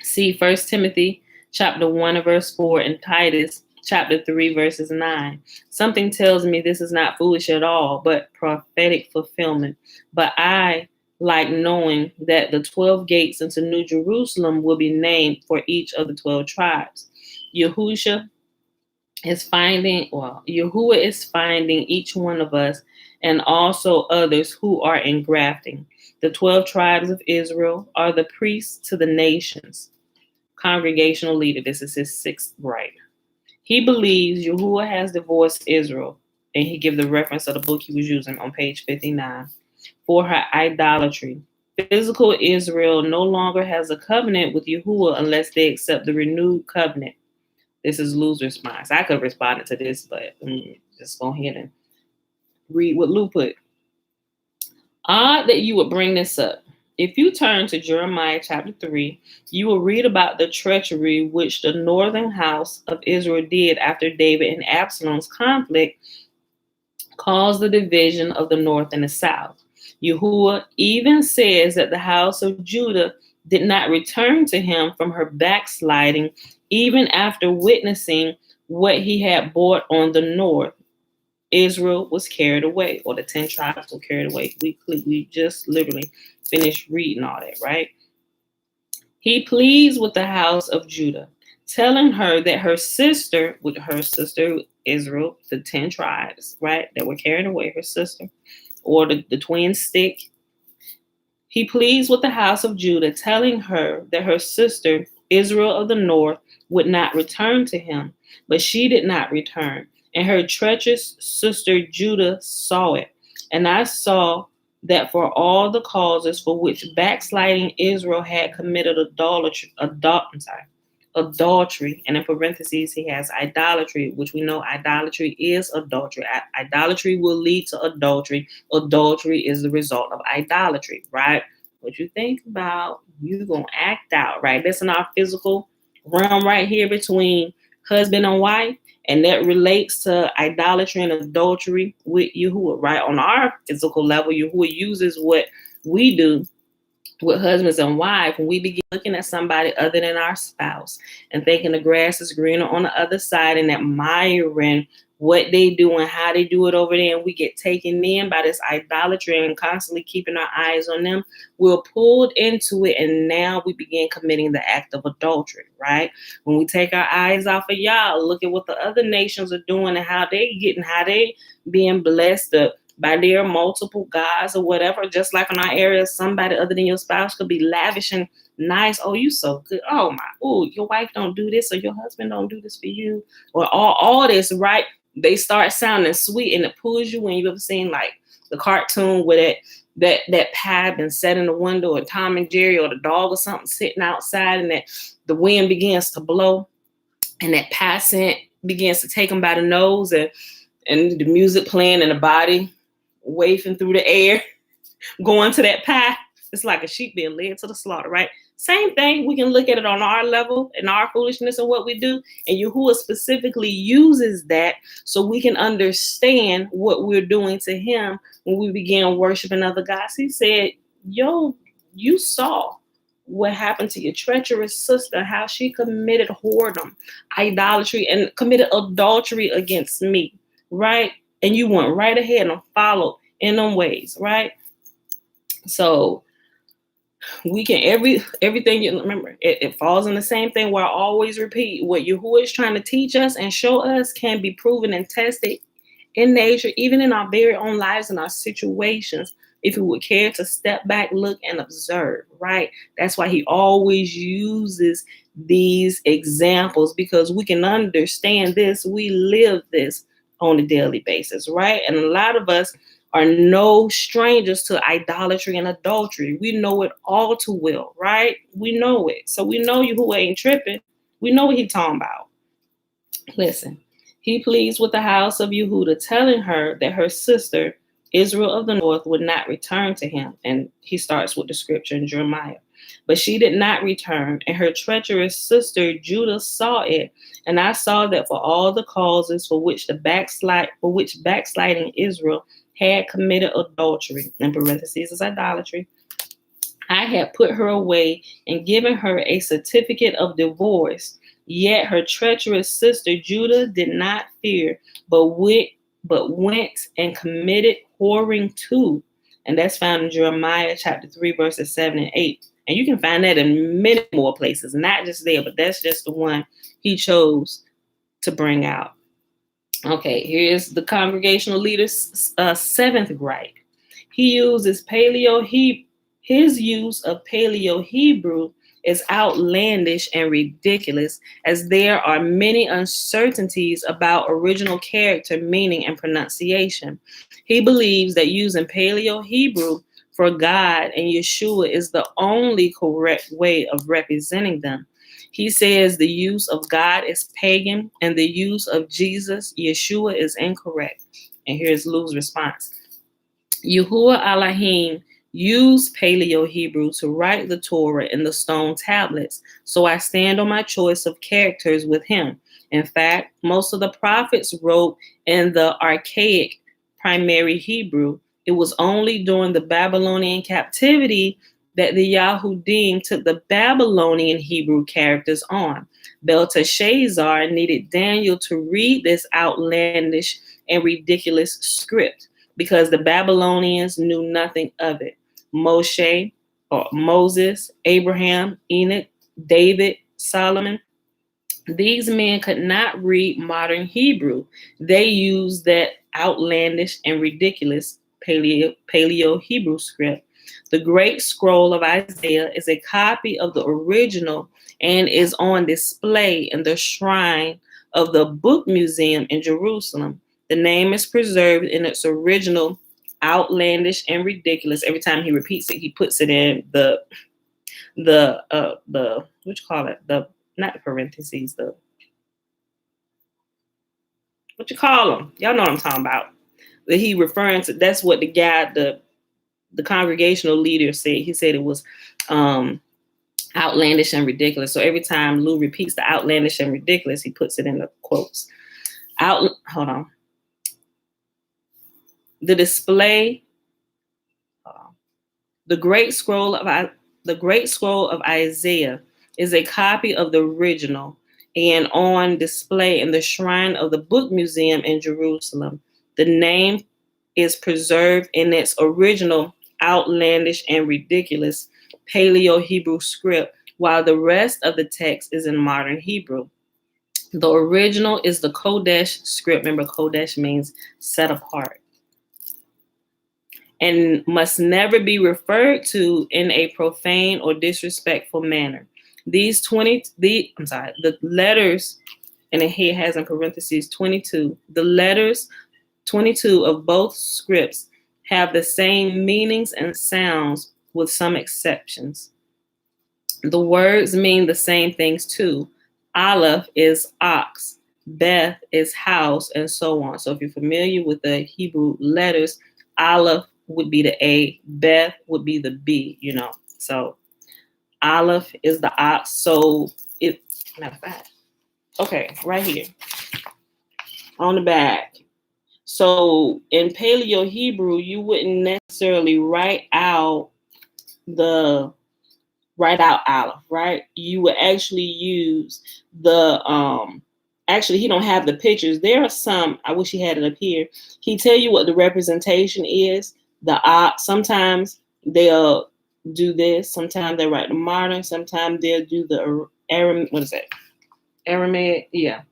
See 1 Timothy chapter 1 verse 4 and Titus chapter 3 verses 9. Something tells me this is not foolish at all, but prophetic fulfillment. But I like knowing that the 12 gates into New Jerusalem will be named for each of the 12 tribes. Yahuwah is finding each one of us and also others who are engrafting. The 12 tribes of Israel are the priests to the nations. Congregational leader, this is his 6th grade. He believes Yahuwah has divorced Israel, and he gives the reference of the book he was using on page 59, for her idolatry. Physical Israel no longer has a covenant with Yahuwah unless they accept the renewed covenant. This is Lou's response. I could have responded to this, but just go ahead and read what Lou put. Odd that you would bring this up. If you turn to Jeremiah chapter 3, you will read about the treachery which the northern house of Israel did after David and Absalom's conflict caused the division of the north and the south. Yahuwah even says that the house of Judah did not return to him from her backsliding, even after witnessing what he had brought on the north. Israel was carried away, or the 10 tribes were carried away. We just literally finished reading all that, right? He pleads with the house of Judah, telling her that her sister Israel, the 10 tribes, right, that were carried away, her sister, or the twin stick. He pleads with the house of Judah, telling her that her sister, Israel of the north, would not return to him, but she did not return. And her treacherous sister Judah saw it. And I saw that for all the causes for which backsliding Israel had committed adultery, and in parentheses he has idolatry, which we know idolatry is adultery. Idolatry will lead to adultery. Adultery is the result of idolatry, right? What you think about, you're going to act out, right? That's in our physical realm right here between husband and wife. And that relates to idolatry and adultery with Yahuwah, right? On our physical level, Yahuwah uses what we do with husbands and wives when we begin looking at somebody other than our spouse and thinking the grass is greener on the other side and admiring what they do and how they do it over there, and we get taken in by this idolatry and constantly keeping our eyes on them, we're pulled into it, and now we begin committing the act of adultery, right? When we take our eyes off of y'all, look at what the other nations are doing and how they being blessed by their multiple gods or whatever. Just like in our area, somebody other than your spouse could be lavish and nice. Oh, you so good. Your wife don't do this, or your husband don't do this for you, or all this, right? They start sounding sweet and it pulls you in. You ever seen like the cartoon where that pie been set in the window, or Tom and Jerry, or the dog or something sitting outside, and that the wind begins to blow and that pie scent begins to take them by the nose, and the music playing and the body wafting through the air, going to that pie. It's like a sheep being led to the slaughter, right? Same thing. We can look at it on our level and our foolishness and what we do. And Yahuwah specifically uses that so we can understand what we're doing to him when we begin worshiping other gods. He said, you saw what happened to your treacherous sister, how she committed whoredom, idolatry, and committed adultery against me, right? And you went right ahead and followed in them ways, right? So we can everything you remember, it falls in the same thing where I always repeat, what Yahuwah is trying to teach us and show us can be proven and tested in nature, even in our very own lives and our situations, if we would care to step back, look, and observe, right? That's why he always uses these examples, because we can understand this. We live this on a daily basis, right? And a lot of us are no strangers to idolatry and adultery. We know it all too well, right? We know it. So we know you who ain't tripping. We know what he talking about. Listen, he pleads with the house of Yehuda, telling her that her sister, Israel of the north, would not return to him. And he starts with the scripture in Jeremiah. But she did not return, and her treacherous sister Judah saw it. And I saw that for all the causes for which backsliding Israel had committed adultery, in parentheses is idolatry, I had put her away and given her a certificate of divorce. Yet her treacherous sister Judah did not fear, but went and committed whoring too. And that's found in Jeremiah chapter 3, verses 7 and 8. And you can find that in many more places, not just there, but that's just the one he chose to bring out. Okay, here's the congregational leader's seventh gripe. He uses his use of Paleo Hebrew is outlandish and ridiculous, as there are many uncertainties about original character, meaning, and pronunciation. He believes that using Paleo Hebrew for God and Yeshua is the only correct way of representing them. He says the use of God is pagan and the use of Jesus, Yeshua, is incorrect. And here's Lou's response. Yahuwah Elohim used Paleo Hebrew to write the Torah in the stone tablets, so I stand on my choice of characters with him. In fact, most of the prophets wrote in the archaic primary Hebrew. It was only during the Babylonian captivity that the Yahudim took the Babylonian Hebrew characters on. Belteshazzar needed Daniel to read this outlandish and ridiculous script, because the Babylonians knew nothing of it. Moses, Abraham, Enoch, David, Solomon, these men could not read modern Hebrew. They used that outlandish and ridiculous Paleo Hebrew script. The Great Scroll of Isaiah is a copy of the original and is on display in the shrine of the Book Museum in Jerusalem. The name is preserved in its original, outlandish and ridiculous. Every time he repeats it, he puts it in the what you call it, the not the parentheses, the what you call them? Y'all know what I'm talking about. That he referring to. That's what the guy, the congregational leader said. He said it was outlandish and ridiculous. So every time Lou repeats the outlandish and ridiculous, he puts it in the quotes. Hold on. The display. The Great Scroll of Isaiah is a copy of the original and on display in the shrine of the Book Museum in Jerusalem. The name is preserved in its original, outlandish and ridiculous Paleo Hebrew script, while the rest of the text is in modern Hebrew. The original is the Kodesh script. Remember, Kodesh means set apart, and must never be referred to in a profane or disrespectful manner. The letters, and here it has in parentheses 22, the letters 22 of both scripts have the same meanings and sounds with some exceptions. The words mean the same things too. Aleph is ox, Beth is house, and so on. So if you're familiar with the Hebrew letters, Aleph would be the A, Beth would be the B, So Aleph is the ox. So matter of fact, okay, right here on the back. So in Paleo Hebrew, you wouldn't necessarily write out Aleph, right? You would actually use actually he don't have the pictures. There are some, I wish he had it up here. He tell you what the representation is. Sometimes they'll do this, sometimes they write the modern, sometimes they'll do the Aramaic, yeah.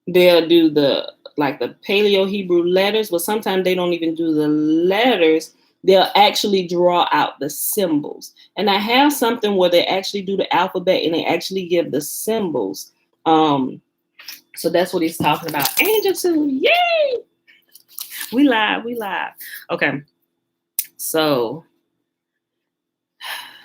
They'll do the like the Paleo Hebrew letters, but sometimes they don't even do the letters. They'll actually draw out the symbols. And I have something where they actually do the alphabet and they actually give the symbols. So that's what he's talking about. Angel 2, yay! We live. Okay, so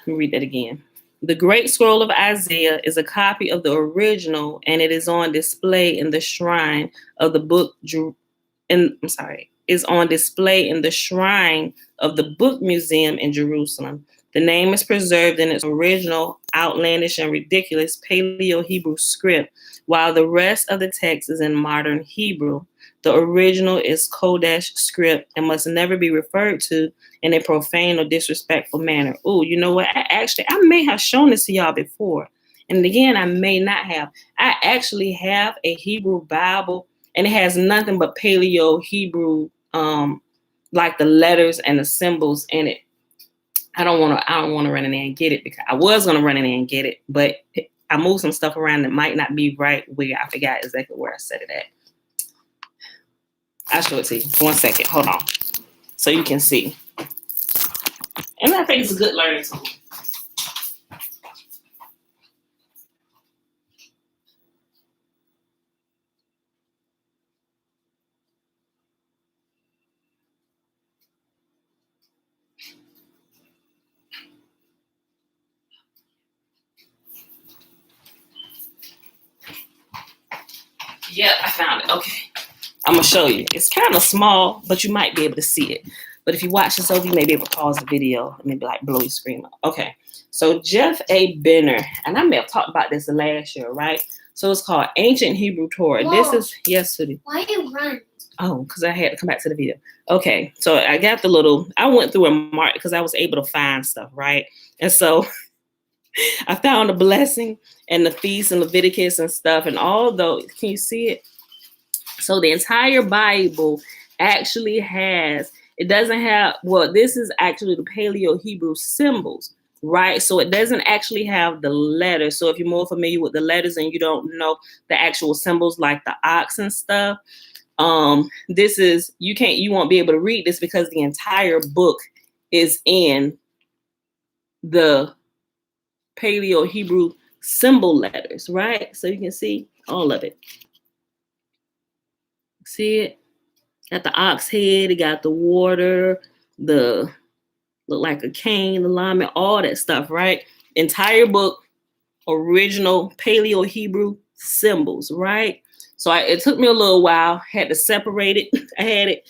let me read that again. The Great Scroll of Isaiah is a copy of the original, and it is on display in the shrine of the book. Is on display in the shrine of the Book Museum in Jerusalem. The name is preserved in its original, outlandish and ridiculous Paleo-Hebrew script, while the rest of the text is in modern Hebrew. The original is Kodesh script and must never be referred to in a profane or disrespectful manner. Oh, you know what? I may have shown this to y'all before. And again, I may not have. I actually have a Hebrew Bible, and it has nothing but Paleo Hebrew, like the letters and the symbols in it. I don't want to run in there and get it, because I was going to run in there and get it, but I moved some stuff around that might not be right where I forgot exactly where I set it at. I'll show it to you. 1 second. Hold on. So you can see. And I think it's a good learning tool. Yeah, I found it. Okay. I'm going to show you. It's kind of small, but you might be able to see it. But if you watch this over, you may be able to pause the video and maybe like blow your screen up. Okay. So Jeff A. Benner, and I may have talked about this last year, right? So it's called Ancient Hebrew Torah.
Whoa.
This is, yes, sweetie.
Why you run?
Oh, because I had to come back to the video. Okay. So I got the little, I went through and marked because I was able to find stuff, right? And so I found a blessing and the feast and Leviticus and stuff. And although, can you see it? So the entire Bible actually has, it doesn't have, well, this is actually the Paleo Hebrew symbols, right? So it doesn't actually have the letters. So if you're more familiar with the letters and you don't know the actual symbols like the ox and stuff, this is, you won't be able to read this because the entire book is in the Paleo Hebrew symbol letters, right? So you can see all of it. See it? Got the ox head, it got the water, the look like a cane, the lineman, all that stuff, right? Entire book, original Paleo Hebrew symbols, right? So it took me a little while, had to separate it. I had it,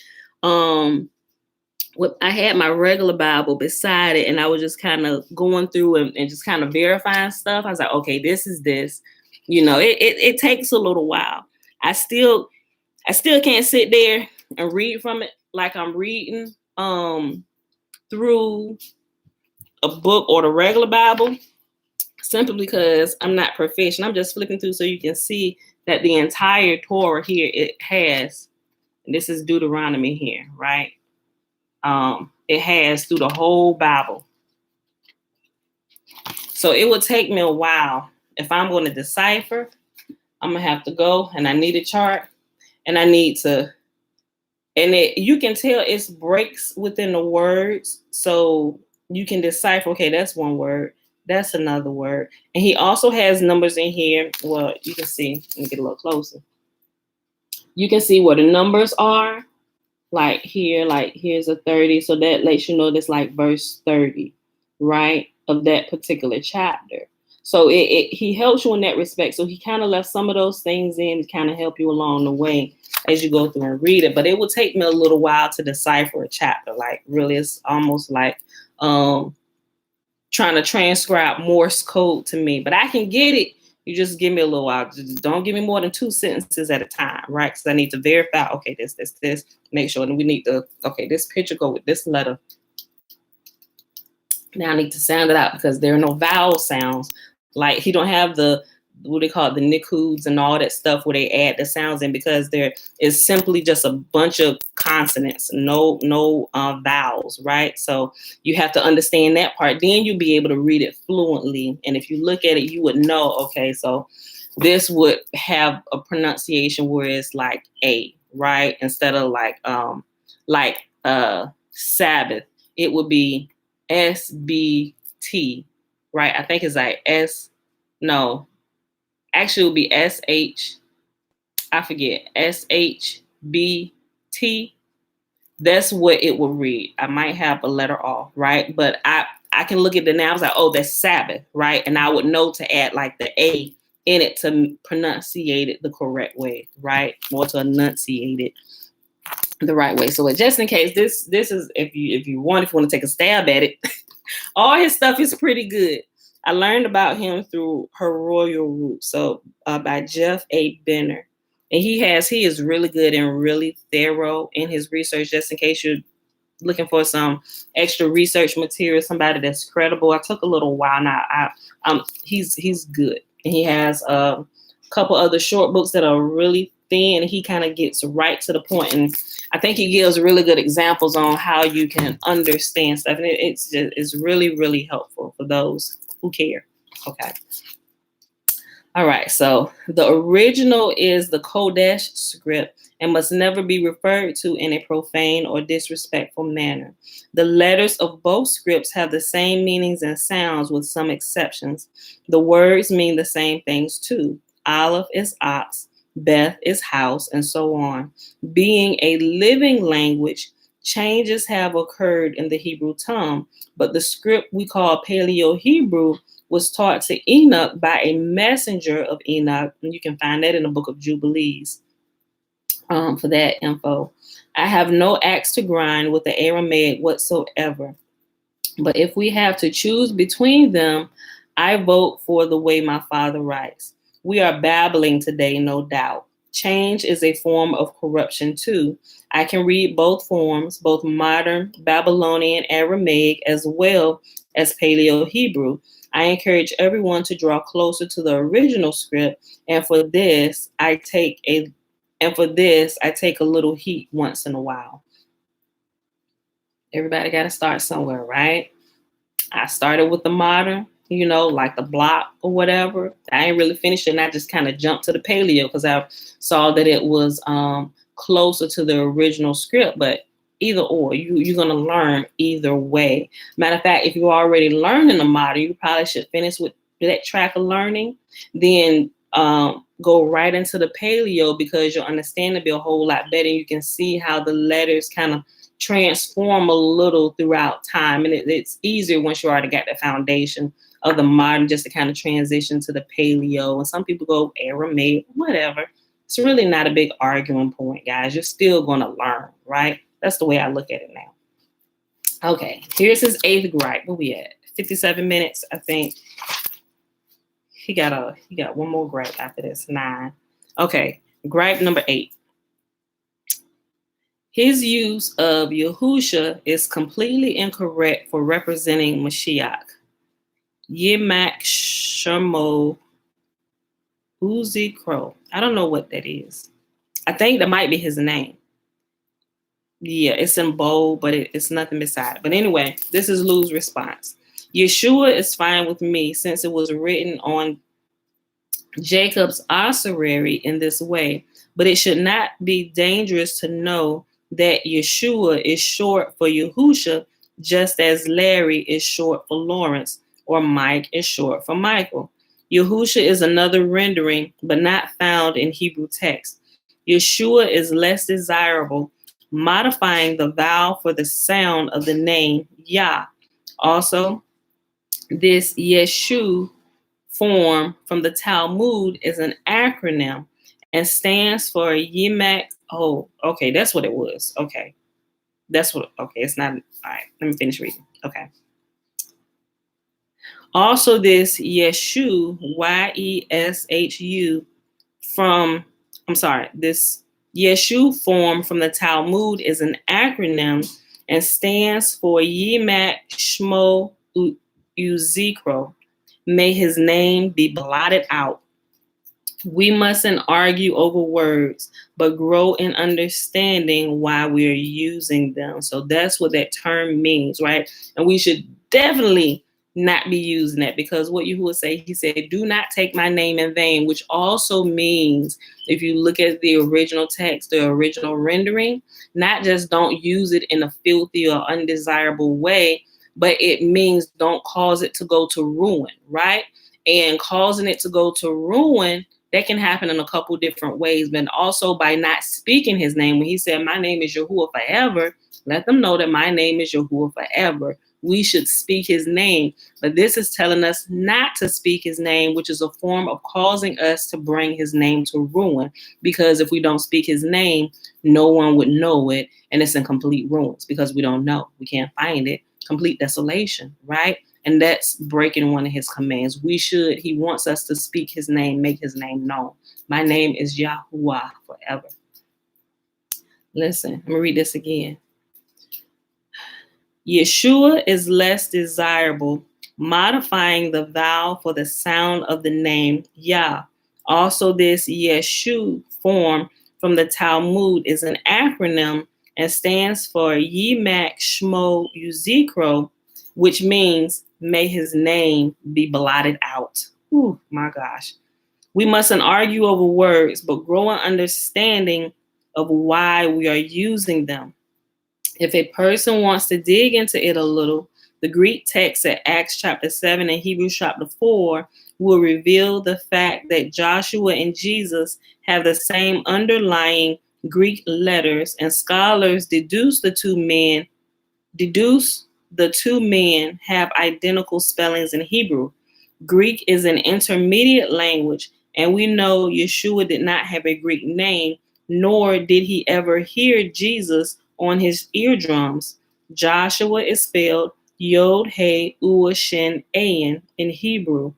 I had my regular Bible beside it, and I was just kind of going through and just kind of verifying stuff. I was like, okay, this is this. You know, it takes a little while. I still can't sit there and read from it like I'm reading through a book or the regular Bible, simply because I'm not proficient. I'm just flipping through so you can see that the entire Torah here, it has, and this is Deuteronomy here, right? It has through the whole Bible. So it will take me a while. If I'm going to decipher, I'm going to have to go, and I need a chart, and I need to, and you can tell it's breaks within the words. So you can decipher, okay, that's one word. That's another word. And he also has numbers in here. Well, you can see, let me get a little closer. You can see where the numbers are. Like here's a 30. So that lets you know that's like verse 30, right? Of that particular chapter. So he helps you in that respect. So he kind of left some of those things in to kind of help you along the way as you go through and read it. But it will take me a little while to decipher a chapter. Like really, it's almost like trying to transcribe Morse code to me. But I can get it. You just give me a little while. Just don't give me more than 2 sentences at a time, right? Because I need to verify, okay, this, make sure. And we need to, okay, this picture go with this letter. Now I need to sound it out because there are no vowel sounds. Like he don't have the, what they call it, the nikuds and all that stuff where they add the sounds in, because there is simply just a bunch of consonants, no vowels, right? So you have to understand that part. Then you'll be able to read it fluently. And if you look at it, you would know, okay, so this would have a pronunciation where it's like A, right? Instead of like Sabbath, it would be SBT, right? I think it's like no, actually it would be I forget, SHBT. That's what it will read. I might have a letter off, right? But I can look at the now. I was like, oh, that's Sabbath, right? And I would know to add like the A in it to pronunciate it the correct way, right? Or to enunciate it the right way. So just in case, this is if you want to take a stab at it, all his stuff is pretty good. I learned about him through Her Royal Roots, so by Jeff A. Benner. And he is really good and really thorough in his research, just in case you're looking for some extra research material, somebody that's credible. I took a little while now. He's good. And he has a couple other short books that are really thin, and he kind of gets right to the point. And I think he gives really good examples on how you can understand stuff. And it's really, really helpful for those who care. Okay. All right, so the original is the Kodesh script and must never be referred to in a profane or disrespectful manner. The letters of both scripts have the same meanings and sounds with some exceptions. The words mean the same things too. Aleph is ox, Beth is house, and so on. Being a living language, changes have occurred in the Hebrew tongue, but the script we call Paleo-Hebrew was taught to Enoch by a messenger of Enoch. And you can find that in the book of Jubilees for that info. I have no axe to grind with the Aramaic whatsoever. But if we have to choose between them, I vote for the way my father writes. We are babbling today, no doubt. Change is a form of corruption too. I can read both forms, both modern Babylonian Aramaic as well as Paleo-Hebrew. I encourage everyone to draw closer to the original script, and for this I take a little heat once in a while. Everybody got to start somewhere, right? I started with the modern, like the block or whatever. I ain't really finished it, and I just kind of jumped to the paleo because I saw that it was closer to the original script. But either or, you're going to learn either way. Matter of fact, if you're already learning the modern, you probably should finish with that track of learning, then go right into the paleo, because you'll understand it be a whole lot better. You can see how the letters kind of transform a little throughout time, and it's easier once you already got the foundation of the modern, just to kind of transition to the paleo. And some people go Aramaic, whatever. It's really not a big arguing point, guys. You're still going to learn, right? That's the way I look at it now. Okay, here's his 8th gripe. Where we at? 57 minutes, I think. He got one more gripe after this. 9. Okay, gripe number 8. His use of Yahusha is completely incorrect for representing Mashiach. Yimak Shemo Uzi Crow. I don't know what that is. I think that might be his name. Yeah, it's in bold, but it's nothing beside. But anyway, this is Lou's response. Yeshua is fine with me since it was written on Jacob's ossuary in this way, but it should not be dangerous to know that Yeshua is short for Yahusha, just as Larry is short for Lawrence, or Mike is short for Michael. Yahusha is another rendering, but not found in Hebrew text. Yeshua is less desirable, modifying the vowel for the sound of the name Yah. Also, this Yeshu form from the Talmud is an acronym and stands for Yimak. Oh, okay, that's what it was. Okay, it's not. All right, let me finish reading. Okay. Also, this Yeshu, Yeshu, this Yeshu form from the Talmud is an acronym and stands for Yimak Shmo Uzikro. May his name be blotted out. We mustn't argue over words, but grow in understanding why we are using them. So that's what that term means, right? And we should definitely not be using that, because what Yahuwah say, he said, do not take my name in vain, which also means, if you look at the original text, the original rendering, not just don't use it in a filthy or undesirable way, but it means don't cause it to go to ruin, right? And causing it to go to ruin, that can happen in a couple different ways, but also by not speaking his name. When he said, my name is Yahuwah forever, let them know that my name is Yahuwah forever. We should speak his name. But this is telling us not to speak his name, which is a form of causing us to bring his name to ruin. Because if we don't speak his name, no one would know it. And it's in complete ruins because we don't know. We can't find it. Complete desolation, right? And that's breaking one of his commands. He wants us to speak his name, make his name known. My name is Yahuwah forever. Listen, I'm going to read this again. Yeshua is less desirable, modifying the vowel for the sound of the name Yah. Also, this Yeshu form from the Talmud is an acronym and stands for Yimak Shmo Yuzikro, which means may his name be blotted out. Ooh, my gosh. We mustn't argue over words, but grow an understanding of why we are using them. If a person wants to dig into it a little, the Greek text at Acts chapter 7 and Hebrews chapter 4 will reveal the fact that Joshua and Jesus have the same underlying Greek letters, and scholars deduce the two men have identical spellings in Hebrew. Greek is an intermediate language, and we know Yeshua did not have a Greek name, nor did he ever hear Jesus on his eardrums. Joshua is spelled Yod He Ua Shin Ayin in Hebrew.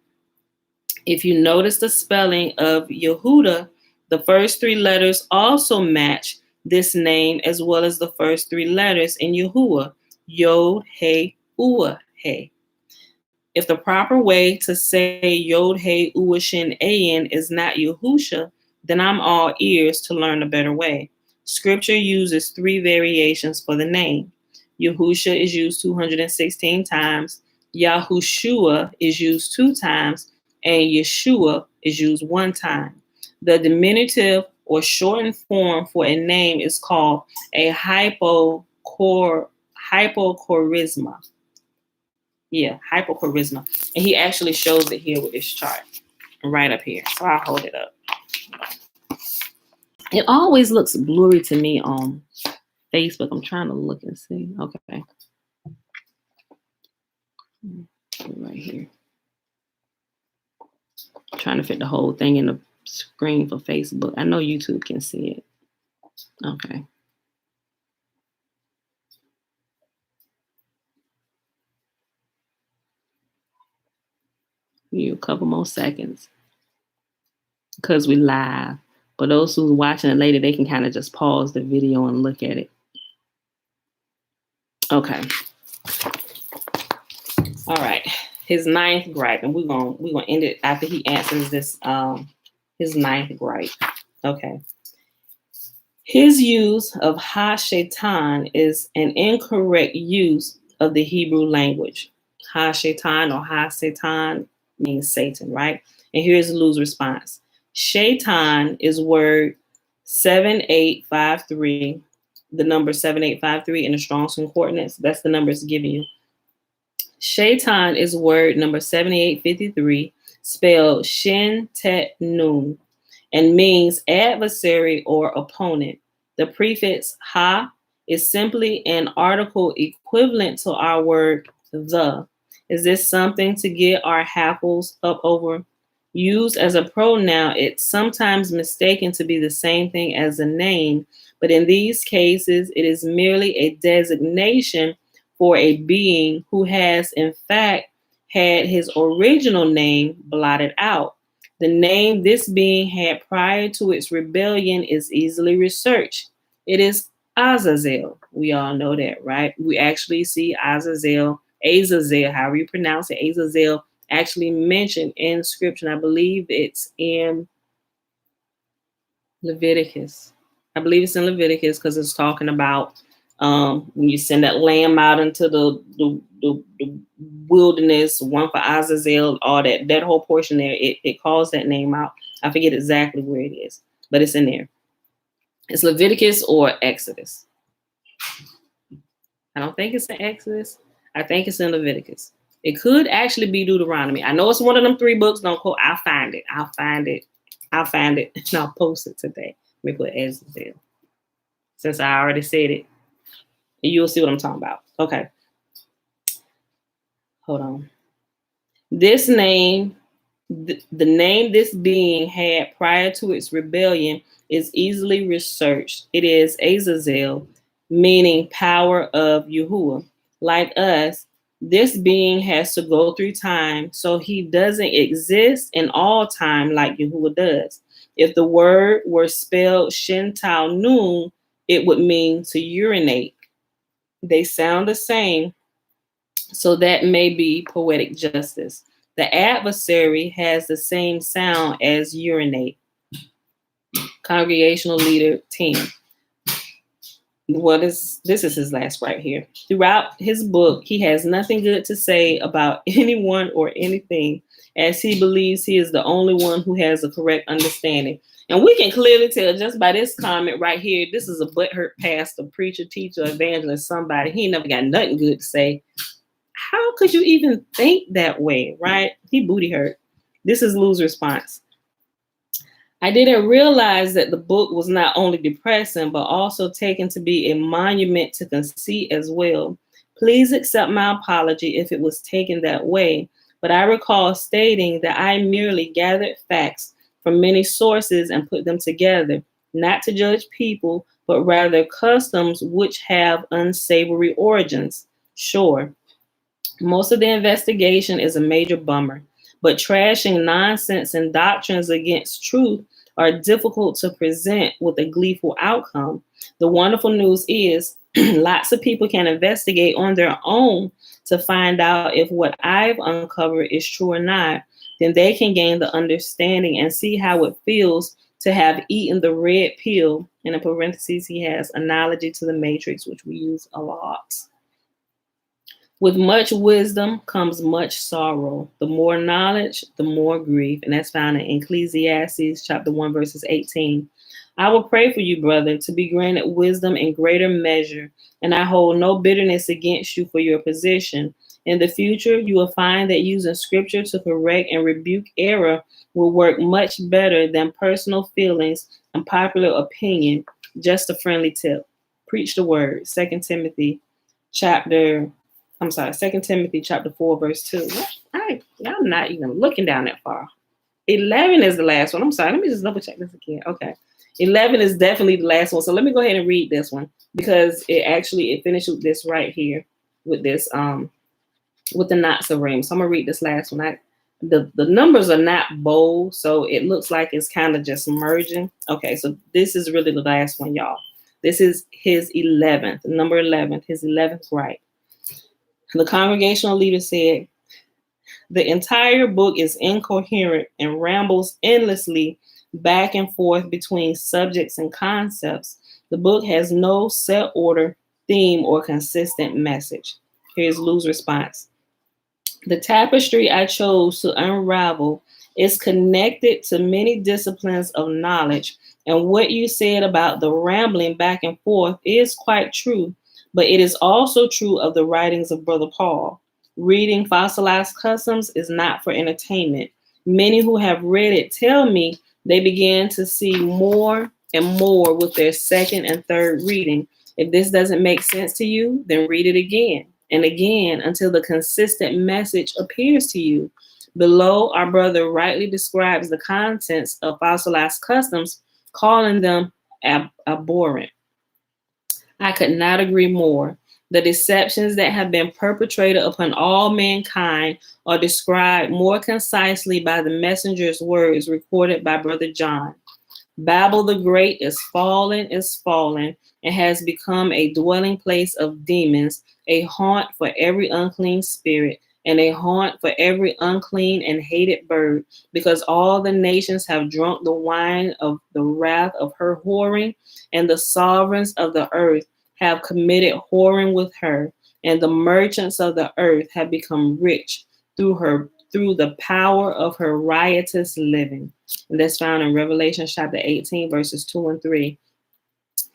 If you notice the spelling of Yehuda, the first three letters also match this name, as well as the first three letters in Yahuwah, Yod He Ua He. If the proper way to say Yod He Ua Shin Ayin is not Yahusha, then I'm all ears to learn a better way. Scripture uses three variations for the name. Yahusha is used 216 times, Yahushua is used 2 times, and Yeshua is used 1 time. The diminutive or shortened form for a name is called a hypochorisma. Yeah, hypochorisma. And he actually shows it here with this chart right up here. So I'll hold it up. It always looks blurry to me on Facebook. I'm trying to look and see. Okay. Right here. I'm trying to fit the whole thing in the screen for Facebook. I know YouTube can see it. Okay. Give you a couple more seconds because we live. But those who's watching it later, they can kind of just pause the video and look at it. Okay. All right. His 9th gripe, and we're gonna end it after he answers this. His 9th gripe. Okay. His use of ha-shaitan is an incorrect use of the Hebrew language. Ha-shaitan or ha-satan means Satan, right? And here's Lou's response. Shaitan is word 7853, the number 7853 in the Strong's Concordance. That's the number it's giving you. Shaitan is word number 7853, spelled Shin Tet Nun, and means adversary or opponent. The prefix ha is simply an article equivalent to our word the. Is this something to get our hackles up over? Used as a pronoun, it's sometimes mistaken to be the same thing as a name, but in these cases, it is merely a designation for a being who has, in fact, had his original name blotted out. The name this being had prior to its rebellion is easily researched. It is Azazel. We all know that, right? We actually see Azazel, however you pronounce it, Azazel, actually mentioned in scripture. I believe it's in Leviticus. I believe it's in Leviticus because it's talking about When you send that lamb out into the wilderness, one for Azazel, all that whole portion there, it calls that name out. I forget exactly where it is, but it's in there. It's Leviticus or Exodus. I don't think it's in Exodus. I think it's in Leviticus. It could actually be Deuteronomy. I know it's one of them 3 books. Don't quote. I'll find it. And I'll post it today. Let me put Exodus, since I already said it. You'll see what I'm talking about. Okay. Hold on. This name, the name this being had prior to its rebellion is easily researched. It is Azazel, meaning power of Yahuwah. Like us, this being has to go through time, so he doesn't exist in all time like Yahuwah does. If the word were spelled Shin Tau Nun, it would mean to urinate. They sound the same, so that may be poetic justice. The adversary has the same sound as urinate. Congregational leader 10. This is his last right here. Throughout his book, he has nothing good to say about anyone or anything, as he believes he is the only one who has a correct understanding. And we can clearly tell just by this comment right here, this is a butthurt pastor, preacher, teacher, evangelist, somebody. He ain't never got nothing good to say. How could you even think that way, right? He booty hurt. This is Lou's response. I didn't realize that the book was not only depressing, but also taken to be a monument to conceit as well. Please accept my apology if it was taken that way, but I recall stating that I merely gathered facts from many sources and put them together, not to judge people, but rather customs which have unsavory origins. Sure, most of the investigation is a major bummer, but trashing nonsense and doctrines against truth are difficult to present with a gleeful outcome. The wonderful news is lots of people can investigate on their own to find out if what I've uncovered is true or not. Then they can gain the understanding and see how it feels to have eaten the red pill. And in parentheses, he has analogy to the Matrix, which we use a lot. With much wisdom comes much sorrow. The more knowledge, the more grief. And that's found in Ecclesiastes chapter 1, verses 18. I will pray for you, brother, to be granted wisdom in greater measure. And I hold no bitterness against you for your position. In the future, you will find that using scripture to correct and rebuke error will work much better than personal feelings and popular opinion. Just a friendly tip. Preach the word. 2 Timothy chapter 4, verse 2. I'm not even looking down that far. 11 is the last one. I'm sorry. Let me just double check this again. Okay. 11 is definitely the last one. So let me go ahead and read this one because it finished with this right here with this, with the Natsarim. So I'm going to read this last one. The numbers are not bold, so it looks like it's kind of just merging. Okay. So this is really the last one, y'all. This is his 11th, number 11th, his 11th right. The congregational leader said, the entire book is incoherent and rambles endlessly back and forth between subjects and concepts. The book has no set order, theme, or consistent message. Here's Lou's response. The tapestry I chose to unravel is connected to many disciplines of knowledge, and what you said about the rambling back and forth is quite true. But it is also true of the writings of Brother Paul. Reading Fossilized Customs is not for entertainment. Many who have read it tell me they begin to see more and more with their second and third reading. If this doesn't make sense to you, then read it again and again until the consistent message appears to you. Below, our brother rightly describes the contents of Fossilized Customs, calling them abhorrent. I could not agree more. The deceptions that have been perpetrated upon all mankind are described more concisely by the messenger's words recorded by Brother John. Babel the Great is fallen, and has become a dwelling place of demons, a haunt for every unclean spirit, and a haunt for every unclean and hated bird, because all the nations have drunk the wine of the wrath of her whoring, and the sovereigns of the earth have committed whoring with her, and the merchants of the earth have become rich through the power of her riotous living. And that's found in Revelation chapter 18, verses 2 and 3.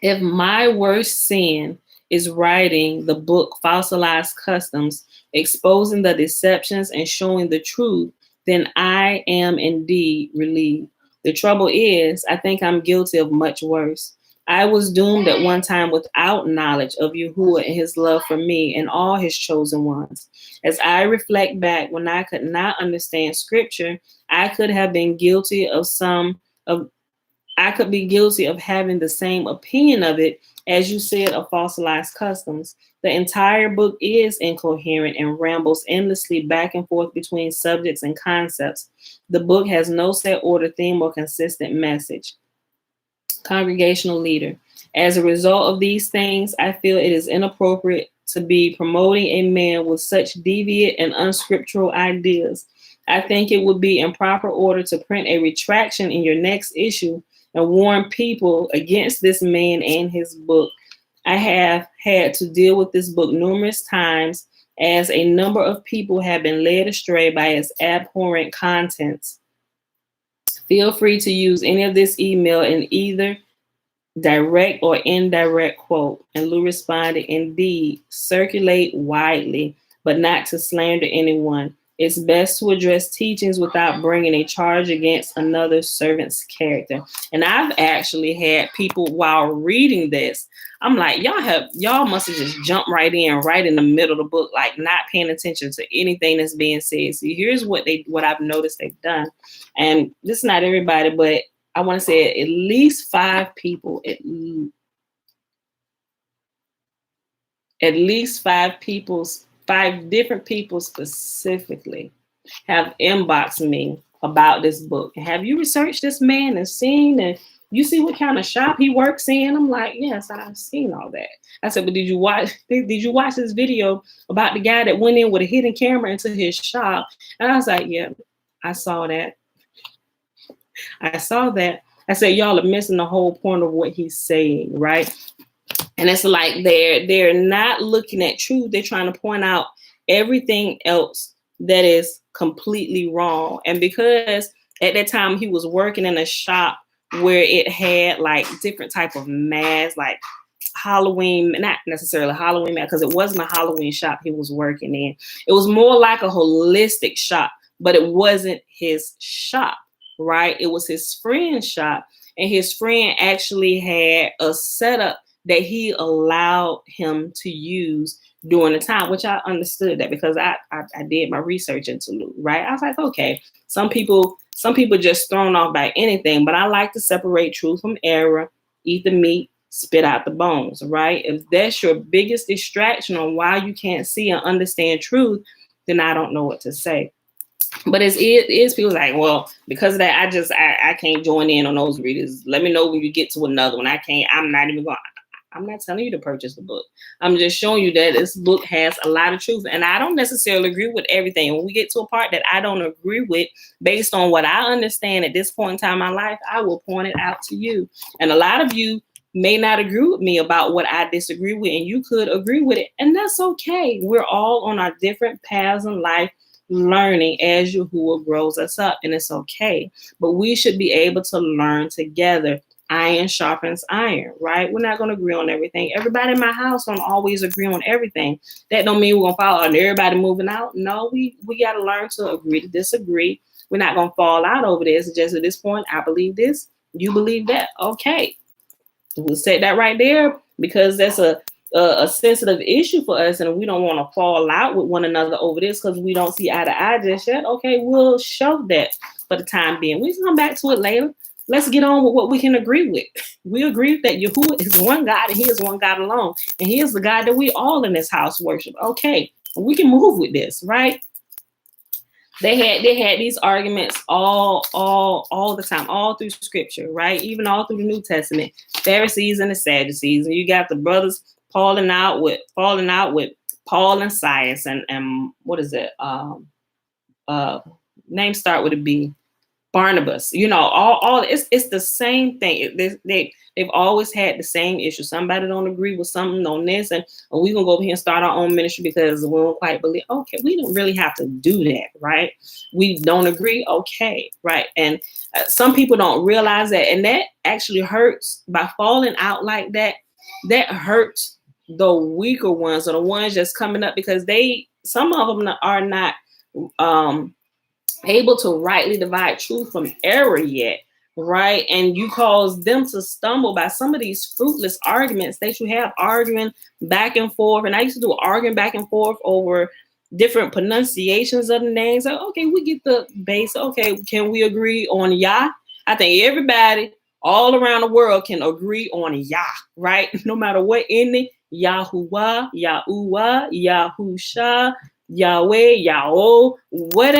If my worst sin is writing the book Fossilized Customs, exposing the deceptions and showing the truth, then I am indeed relieved. The trouble is, I think I'm guilty of much worse. I was doomed at one time without knowledge of Yahuwah and his love for me and all his chosen ones. As I reflect back, when I could not understand scripture, I could have been guilty of I could be guilty of having the same opinion of it as you said of Fossilized Customs. The entire book is incoherent and rambles endlessly back and forth between subjects and concepts. The book has no set order, theme, or consistent message. Congregational leader. As a result of these things, I feel it is inappropriate to be promoting a man with such deviant and unscriptural ideas. I think it would be in proper order to print a retraction in your next issue and warn people against this man and his book. I have had to deal with this book numerous times as a number of people have been led astray by its abhorrent contents. Feel free to use any of this email in either direct or indirect quote. And Lou responded, indeed, circulate widely, but not to slander anyone. It's best to address teachings without bringing a charge against another servant's character. And I've actually had people while reading this, I'm like, y'all must have just jumped right in the middle of the book, like not paying attention to anything that's being said. See, here's what I've noticed they've done. And this is not everybody, but I want to say at least 5 people, at least 5 people, 5 different people specifically have inboxed me about this book. Have you researched this man and seen, and you see what kind of shop he works in? I'm like, yes, I've seen all that. I said, but did you watch this video about the guy that went in with a hidden camera into his shop? And I was like, yeah, I saw that. I said, y'all are missing the whole point of what he's saying, right? And it's like they're not looking at truth. They're trying to point out everything else that is completely wrong. And because at that time he was working in a shop where it had like different type of masks, like Halloween, not necessarily Halloween, because it wasn't a Halloween shop he was working in. It was more like a holistic shop, but it wasn't his shop, right? It was his friend's shop. And his friend actually had a setup that he allowed him to use during the time, which I understood that because I did my research into Luke, right? I was like, okay, some people just thrown off by anything, but I like to separate truth from error, eat the meat, spit out the bones, right? If that's your biggest distraction on why you can't see and understand truth, then I don't know what to say. But it is people like, well, because of that, I can't join in on those readers. Let me know when you get to another one. I'm not telling you to purchase the book. I'm just showing you that this book has a lot of truth. And I don't necessarily agree with everything. When we get to a part that I don't agree with, based on what I understand at this point in time in my life, I will point it out to you. And a lot of you may not agree with me about what I disagree with, and you could agree with it. And that's okay. We're all on our different paths in life, learning as Yahuwah grows us up, and it's okay. But we should be able to learn together. Iron sharpens iron, right? We're not going to agree on everything. Everybody in my house don't always agree on everything. That don't mean we're going to fall out and everybody moving out. No, we got to learn to agree to disagree. We're not going to fall out over this. Just at this point, I believe this, you believe that. Okay. We'll say that right there because that's a sensitive issue for us, and we don't want to fall out with one another over this because we don't see eye to eye just yet. Okay, we'll show that for the time being. We can come back to it later. Let's get on with what we can agree with. We agree that Yahuwah is one God and he is one God alone. And he is the God that we all in this house worship. Okay, we can move with this, right? They had these arguments all the time, all through scripture, right? Even all through the New Testament. Pharisees and the Sadducees. And you got the brothers falling out with Paul and Silas and what is it? Name start with a B. Barnabas, you know, all it's the same thing. They've always had the same issue. Somebody don't agree with something on this, and we're gonna go over here and start our own ministry because we don't quite believe. Okay, we don't really have to do that, right? We don't agree, okay, right? And some people don't realize that, and that actually hurts. By falling out like that, that hurts the weaker ones, or the ones just coming up, because some of them are not able to rightly divide truth from error yet, right? And you cause them to stumble by some of these fruitless arguments that you have, arguing back and forth. And I used to do arguing back and forth over different pronunciations of the names. Like, okay, we get the base. Okay, can we agree on Yah? I think everybody all around the world can agree on Yah, right? No matter what ending, Yahuwah, Yahuwah, Yahusha, Yahweh, Yahweh, what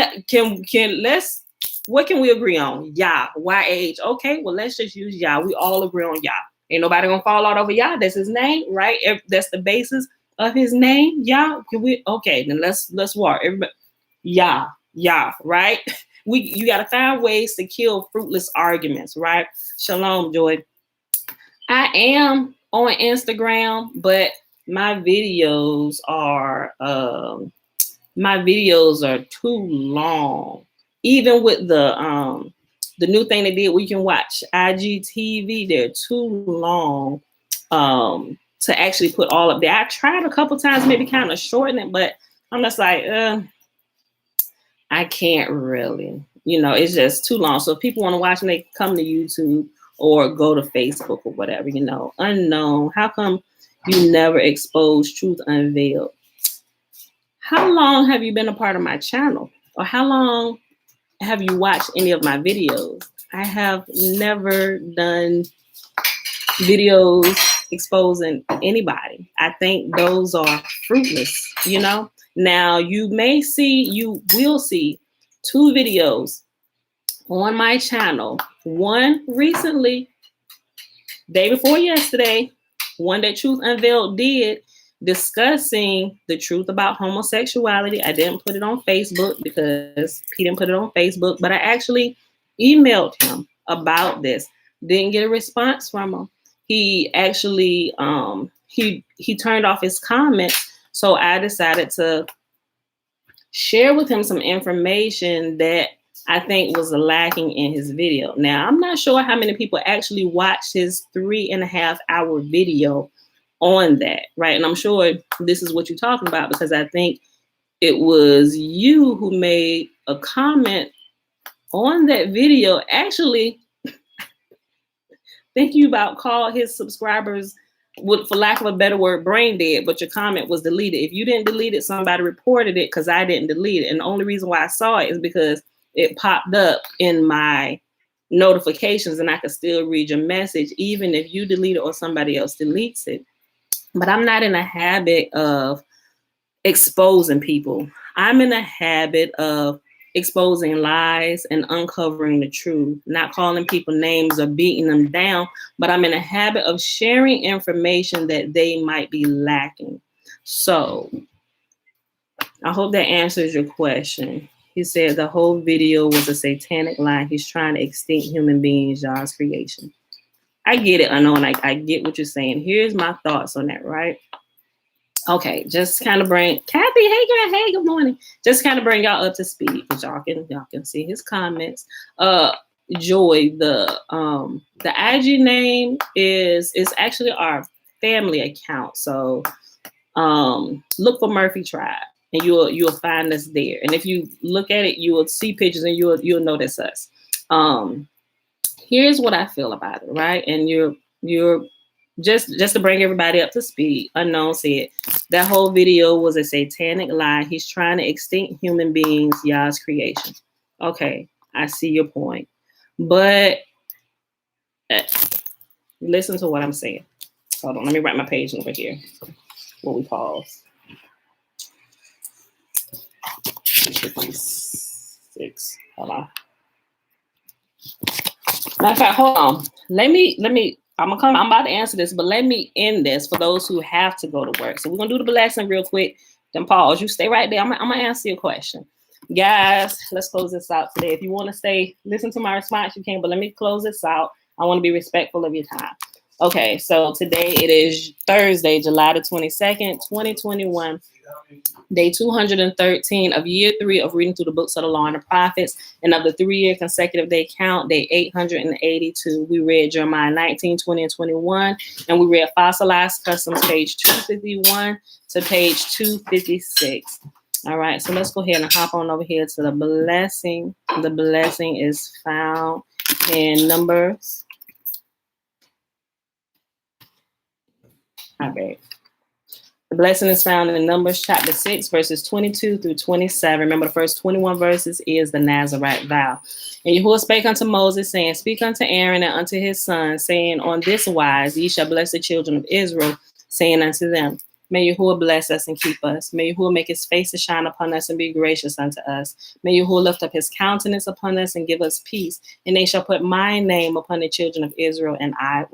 can we agree on? Yah, Y-A-H. Okay, well, let's just use Yah. We all agree on Yah. Ain't nobody gonna fall out over Yah. That's his name, right? That's the basis of his name. Yah. Okay, then let's walk. Everybody, Yah, right? You gotta find ways to kill fruitless arguments, right? Shalom, Joy. I am on Instagram, but my videos are too long. Even with the new thing they did, we can watch IGTV. They're too long to actually put all up there. I tried a couple times, maybe kind of shorten it, but I'm just like, I can't really. You know, it's just too long. So if people want to watch, and they come to YouTube or go to Facebook or whatever, you know. Unknown. How come you never expose Truth Unveiled? How long have you been a part of my channel? Or how long have you watched any of my videos? I have never done videos exposing anybody. I think those are fruitless, you know? Now, you will see 2 videos on my channel. One recently, day before yesterday, one that Truth Unveiled did, discussing the truth about homosexuality. I didn't put it on Facebook because he didn't put it on Facebook, but I actually emailed him about this. Didn't get a response from him. He actually he turned off his comments, so I decided to share with him some information that I think was lacking in his video. Now, I'm not sure how many people actually watched his 3.5-hour video on that, right? And I'm sure this is what you're talking about, because I think it was you who made a comment on that video. Actually, think you about called his subscribers, for lack of a better word, brain dead, but your comment was deleted. If you didn't delete it, somebody reported it, because I didn't delete it. And the only reason why I saw it is because it popped up in my notifications, and I could still read your message, even if you delete it or somebody else deletes it. But I'm not in a habit of exposing people. I'm in a habit of exposing lies and uncovering the truth, not calling people names or beating them down, but I'm in a habit of sharing information that they might be lacking. So I hope that answers your question. He said the whole video was a satanic lie. He's trying to extinct human beings, Yah's creation. I get it, Unknown. I get what you're saying. Here's my thoughts on that, right? Okay, just kind of bring Kathy, hey girl, hey, good morning. Just kind of bring y'all up to speed, because y'all can see his comments. Joy, the IG name is actually our family account. So look for Murphy Tribe, and you'll find us there. And if you look at it, you will see pictures, and you'll notice us. Here's what I feel about it, right? And you're just to bring everybody up to speed. Unknown said that whole video was a satanic lie. He's trying to extinct human beings, Yah's creation. Okay, I see your point, but listen to what I'm saying. Hold on, let me write my page over here. Will we pause? 56. Hold on. Matter of fact, hold on. Let me. I'm about to answer this, but let me end this for those who have to go to work. So we're gonna do the blessing real quick. Then pause. You stay right there. I'm gonna answer your question. Guys, let's close this out today. If you want to stay, listen to my response, you can, but let me close this out. I want to be respectful of your time. Okay, so today it is Thursday, July the 22nd, 2021. Day 213 of year 3 of reading through the books of the law and the prophets, and of the 3-year consecutive day count, day 882. We read Jeremiah 19, 20, and 21, and we read Fossilized Customs, page 251 to page 256. All right, so let's go ahead and hop on over here to the blessing. The blessing is found in Numbers. All right. The blessing is found in Numbers chapter 6, verses 22 through 27. Remember, the first 21 verses is the Nazarite vow. And Yahuwah spake unto Moses, saying, Speak unto Aaron and unto his sons, saying, On this wise ye shall bless the children of Israel, saying unto them, May Yahuwah bless us and keep us. May Yahuwah make his face to shine upon us and be gracious unto us. May Yahuwah lift up his countenance upon us and give us peace. And they shall put my name upon the children of Israel, and I will